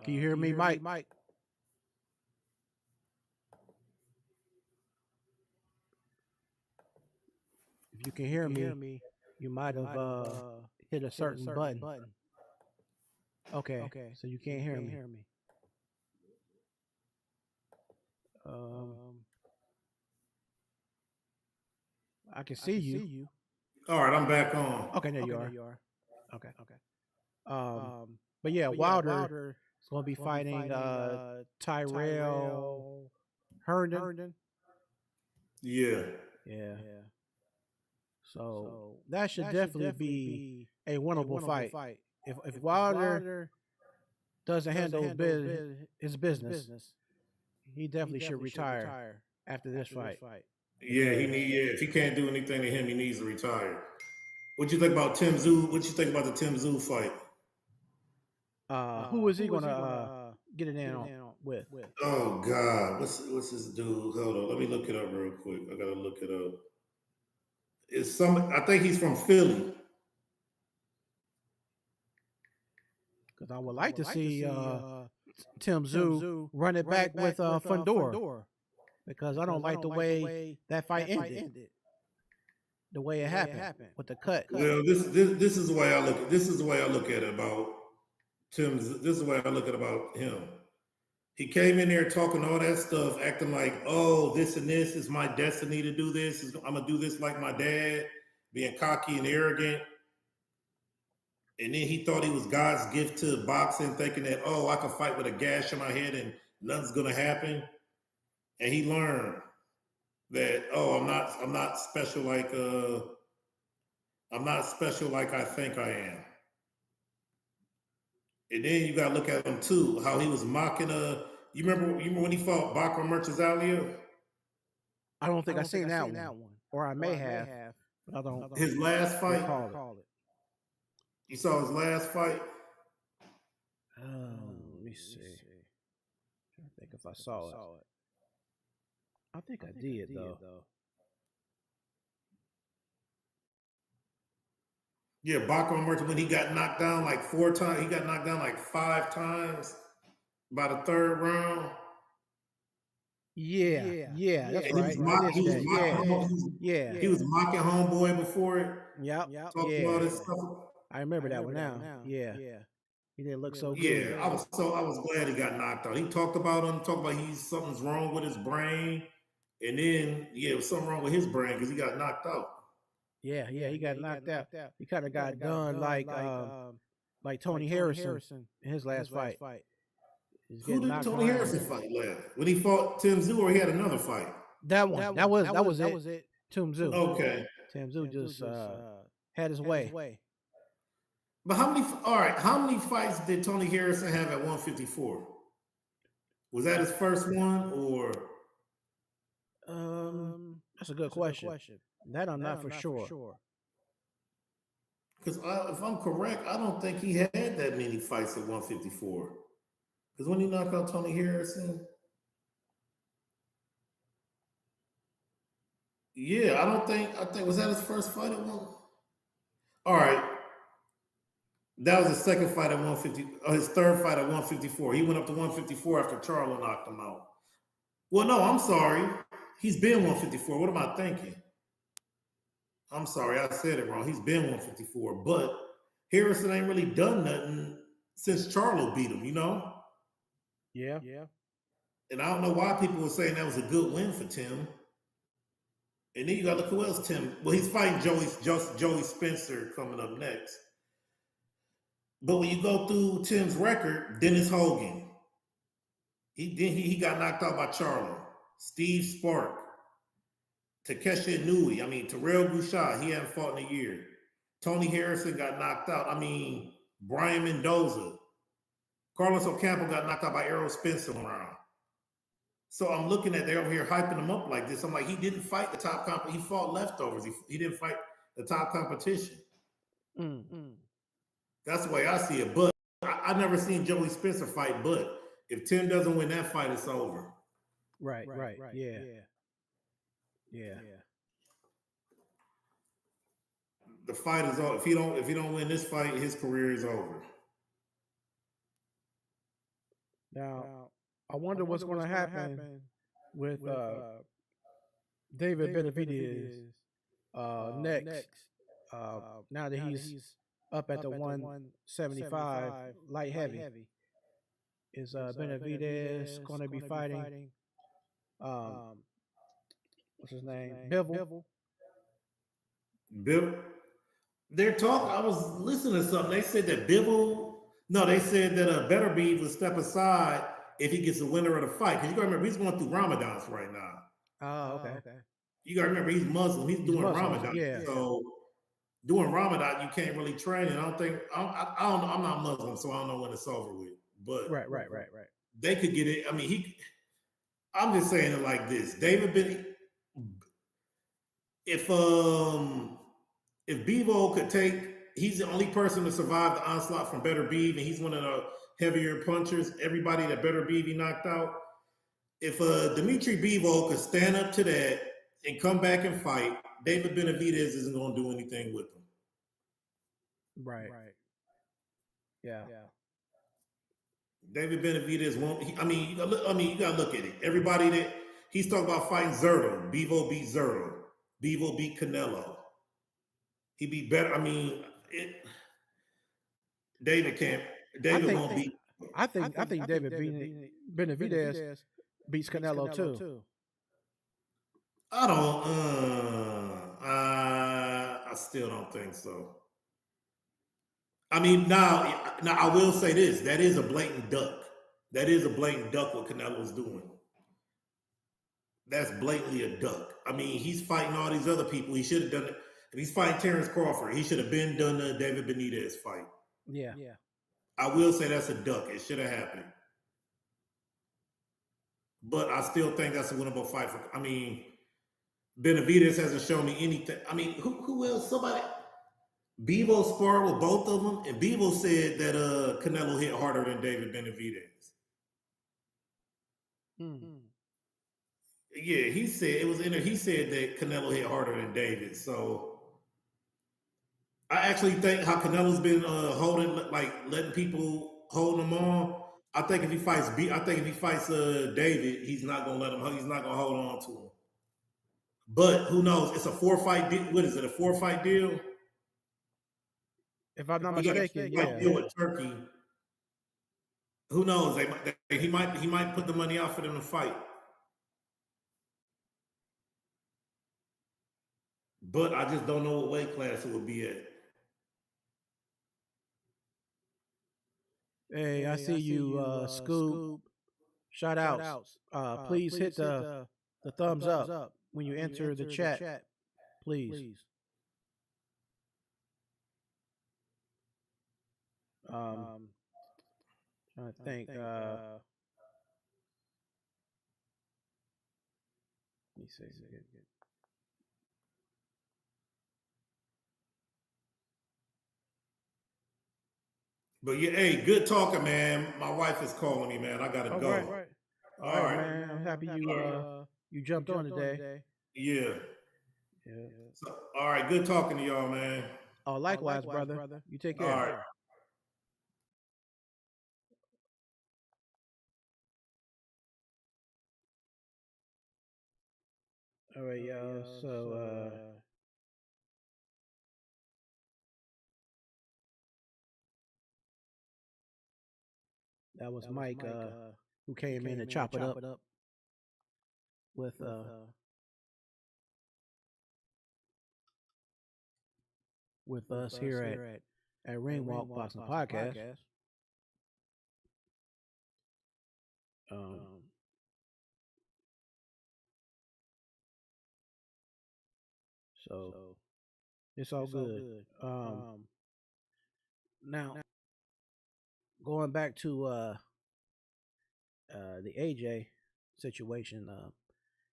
Can you hear me, Mike? If you can hear me, you might have hit a certain button. Okay, so you can't hear me. I can see you. All right, I'm back on. Okay, there you are. Okay. But yeah, Wilder is going to be fighting Tyrell Herndon. Yeah. So that should definitely be a winnable fight. If Wilder doesn't handle his business, he definitely should retire after this fight. Yeah, if he can't do anything to him, he needs to retire. What you think about Tim Tszyu? What you think about the Tim Tszyu fight? Who is he gonna get it in with? Oh God, what's this dude? Hold on, let me look it up real quick. I gotta look it up. I think he's from Philly. Because I would like to see Tim Tszyu run it back with Fundora, because I don't like the way that fight ended. The way it happened with the cut. Well, this is the way I look. This is the way I look at it about Tim. This is the way I look at it about him. He came in there talking all that stuff, acting like, oh, this and this is my destiny to do this. I'm gonna do this like my dad, being cocky and arrogant. And then he thought he was God's gift to boxing, thinking that, oh, I can fight with a gash in my head and nothing's gonna happen. And he learned that, oh, I'm not special like I think I am. And then you gotta look at him too, how he was mocking you remember when he fought Bakr Mertzalia? I don't think I seen that one. Or I may have, but I don't. His last fight. You saw his last fight? Let me see. I think if I saw it. I think I did though. Yeah, Bakr Mertzalia, when he got knocked down like 4 times, he got knocked down like 5 times by the 3rd round. Yeah, that's right. He was mocking homeboy before it. Yep. Talking all this stuff. I remember that one now. Yeah. He didn't look so good. Yeah, I was glad he got knocked out. He talked about something's wrong with his brain, and then it was something wrong with his brain because he got knocked out. Yeah, he got knocked out. He kind of got done like Tony Harrison in his last fight. Who did Tony Harrison fight last? When he fought Tim Tszyu, or he had another fight? That one. That was it. Tim Tszyu. Okay. Tim Tszyu just had his way. But how many fights did Tony Harrison have at 154? Was that his first one, or? That's a good question. That I'm not for sure. Because if I'm correct, I don't think he had that many fights at 154. Because when he knocked out Tony Harrison, I think was that his first fight at one? All right. That was his second fight at 150, his third fight at 154. He went up to 154 after Charlo knocked him out. Well, no, I'm sorry. He's been 154. What am I thinking? I'm sorry, I said it wrong. He's been 154, but Harrison ain't really done nothing since Charlo beat him, you know? Yeah. And I don't know why people were saying that was a good win for Tim. And then you got to look who else Tim. Well, he's fighting Joey Spencer coming up next. But when you go through Tim's record, Dennis Hogan, he got knocked out by Charlo. Steve Spark, Takeshi Inui. I mean, Terrell Bouchard, he hadn't fought in a year. Tony Harrison got knocked out. I mean, Brian Mendoza. Carlos Ocampo got knocked out by Errol Spencer round. So I'm looking at they're over here hyping him up like this. I'm like, he didn't fight the top comp. He fought leftovers. He didn't fight the top competition. That's the way I see it. But I never seen Joey Spencer fight. But if Tim doesn't win that fight, it's over. Right. Yeah. The fight is over. If he don't win this fight, his career is over. Now, I wonder what's going to happen with David Benavidez next. Now that he's up at the 175 light heavy, is Benavidez going to be fighting? What's his name? Bivol. Bill, they're talking. I was listening to something. They said that Bivol. No, they said that Beterbiev would step aside if he gets the winner of the fight. Because you got to remember, he's going through Ramadans right now. Oh, okay. You got to remember, he's Muslim. He's doing Muslim, Ramadan. yeah. So doing Ramadan, you can't really train. And I don't know. I'm not Muslim, so I don't know when it's over with. But Right. they could get it. I mean, I'm just saying it like this. David Benny, if Bevo could take, he's the only person to survive the onslaught from Beterbiev, and he's one of the heavier punchers. Everybody that Beterbiev he knocked out. If Dimitri Bivol could stand up to that and come back and fight, David Benavidez isn't going to do anything with him. Right. Yeah. David Benavidez won't. You got to look at it. Everybody that he's talking about fighting Zerto. Bivol beat Zerto. Bivol beat Canelo. He beat better. David can't. David won't beat. I think David Benavidez beats Canelo too. I don't. I still don't think so. I mean, now I will say this: that is a blatant duck. That is a blatant duck. What Canelo's doing. That's blatantly a duck. I mean, he's fighting all these other people. He should have done it. If he's fighting Terrence Crawford, he should have been done the David Benitez fight. Yeah. I will say that's a duck. It should have happened. But I still think that's a winnable fight. Benavidez hasn't shown me anything. I mean, who else? Somebody. Bevo sparred with both of them, and Bevo said that Canelo hit harder than David Benavidez. Yeah, he said it was in there. He said that Canelo hit harder than David. So I actually think how Canelo's been letting people hold him on. I think if he fights David, he's not gonna let him. He's not gonna hold on to him. But who knows? It's a 4-fight deal. What is it? A 4-fight deal? If I'm not mistaken, yeah. Deal with Turkey. Who knows? He might put the money out for them to fight. But I just don't know what weight class it would be at. Hey, I see you, Scoop. Shout outs. Please hit the thumbs up when you enter the chat. Please. Trying to think. Let me see. But yeah, hey, good talking, man. My wife is calling me, man. I gotta go. All right, man. I'm happy you jumped on today. Yeah. So, all right, good talking to y'all, man. Oh, likewise, brother. You take care. All right. All right, y'all. So that was Mike who came in to chop it up with us here at Ringwalk Boxing Podcast. So it's all good. Now going back to the AJ situation,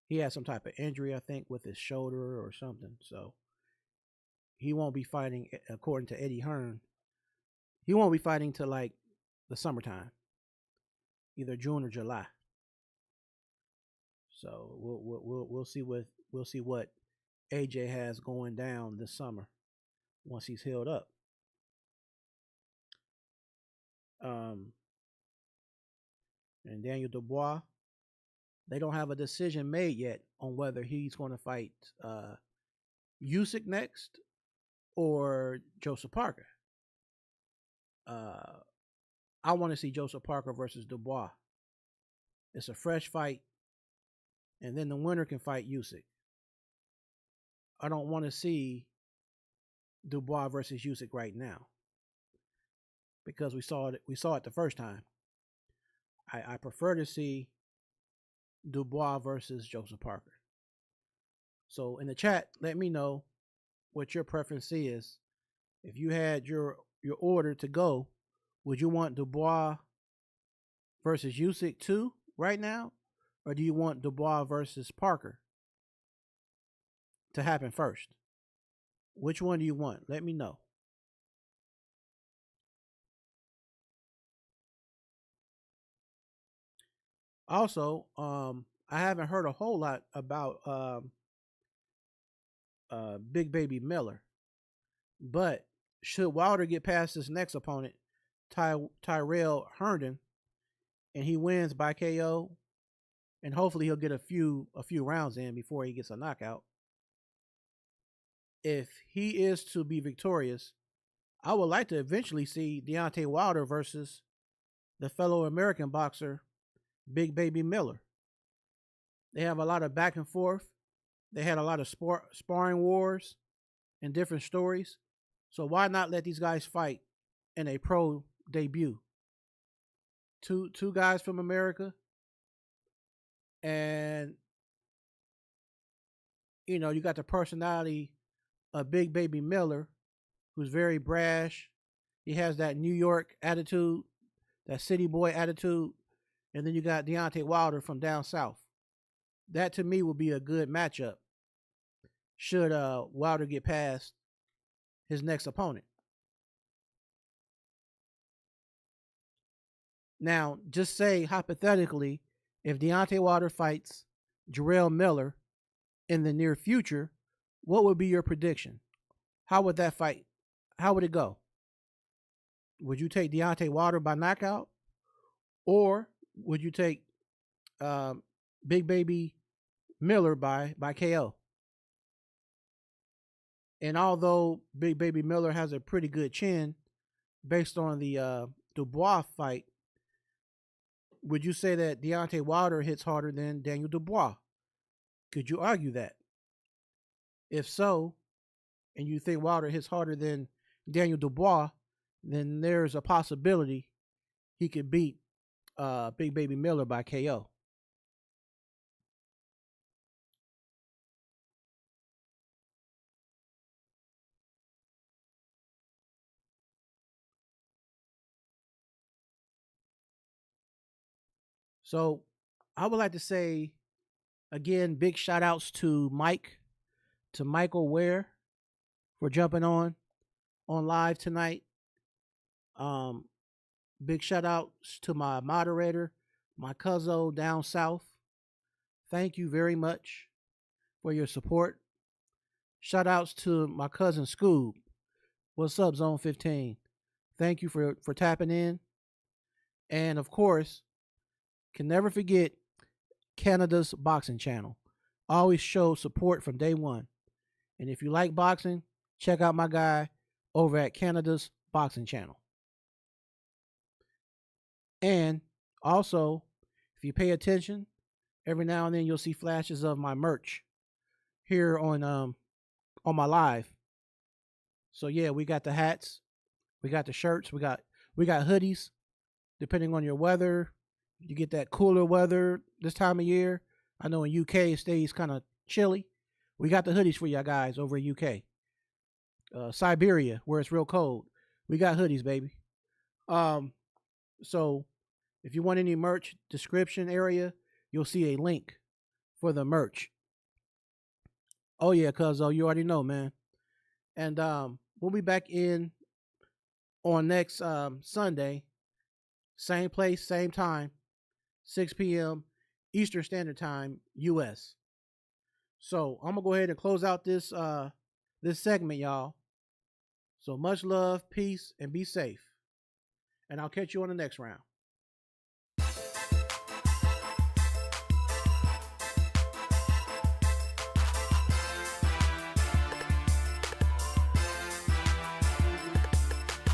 he had some type of injury, I think, with his shoulder or something. So he won't be fighting, according to Eddie Hearn. He won't be fighting till like the summertime, either June or July. So we'll see what AJ has going down this summer once he's healed up. And Daniel Dubois, they don't have a decision made yet on whether he's going to fight Usyk next or Joseph Parker. I want to see Joseph Parker versus Dubois. It's a fresh fight, and then the winner can fight Usyk. I don't want to see Dubois versus Usyk right now because we saw it the first time. I prefer to see Dubois versus Joseph Parker. So in the chat, let me know what your preference is. If you had your order to go, would you want Dubois versus Usyk too right now? Or do you want Dubois versus Parker to happen first? Which one do you want? Let me know. Also, I haven't heard a whole lot about Big Baby Miller, but should Wilder get past his next opponent, Tyrell Herndon, and he wins by KO, and hopefully he'll get a few rounds in before he gets a knockout. If he is to be victorious, I would like to eventually see Deontay Wilder versus the fellow American boxer Big Baby Miller. They have a lot of back and forth. They had a lot of sparring wars and different stories. So why not let these guys fight in a pro debut? Two guys from America, and you know, you got the personality of Big Baby Miller, who's very brash. He has that New York attitude, that city boy attitude. And then you got Deontay Wilder from down south. That to me would be a good matchup should Wilder get past his next opponent. Now, just say hypothetically, if Deontay Wilder fights Jarrell Miller in the near future, what would be your prediction? How would that fight? How would it go? Would you take Deontay Wilder by knockout? Or would you take Big Baby Miller by KO? And although Big Baby Miller has a pretty good chin based on the Dubois fight, would you say that Deontay Wilder hits harder than Daniel Dubois? Could you argue that? If so, and you think Wilder hits harder than Daniel Dubois, then there's a possibility he could beat Big Baby Miller by KO. So I would like to say, again, big shout outs to Michael Ware for jumping on live tonight. Big shout outs to my moderator, my cousin down south. Thank you very much for your support. Shout outs to my cousin Scoob. What's up, Zone 15? Thank you for tapping in. And of course, can never forget Canada's boxing channel. always showed support from day one. And if you like boxing, check out my guy over at Canada's Boxing Channel. And also, if you pay attention, every now and then you'll see flashes of my merch here on my live. So yeah, we got the hats, we got the shirts, we got hoodies. Depending on your weather, you get that cooler weather this time of year. I know in UK it stays kind of chilly. We got the hoodies for y'all guys over in UK. Siberia, where it's real cold, we got hoodies, baby. Um, so if you want any merch, description area, you'll see a link for the merch. Oh yeah, cuz you already know, man. And we'll be back in on next Sunday, same place, same time, 6 p.m. Eastern Standard Time, US. So I'm gonna go ahead and close out this segment, y'all. So much love, peace, and be safe. And I'll catch you on the next round.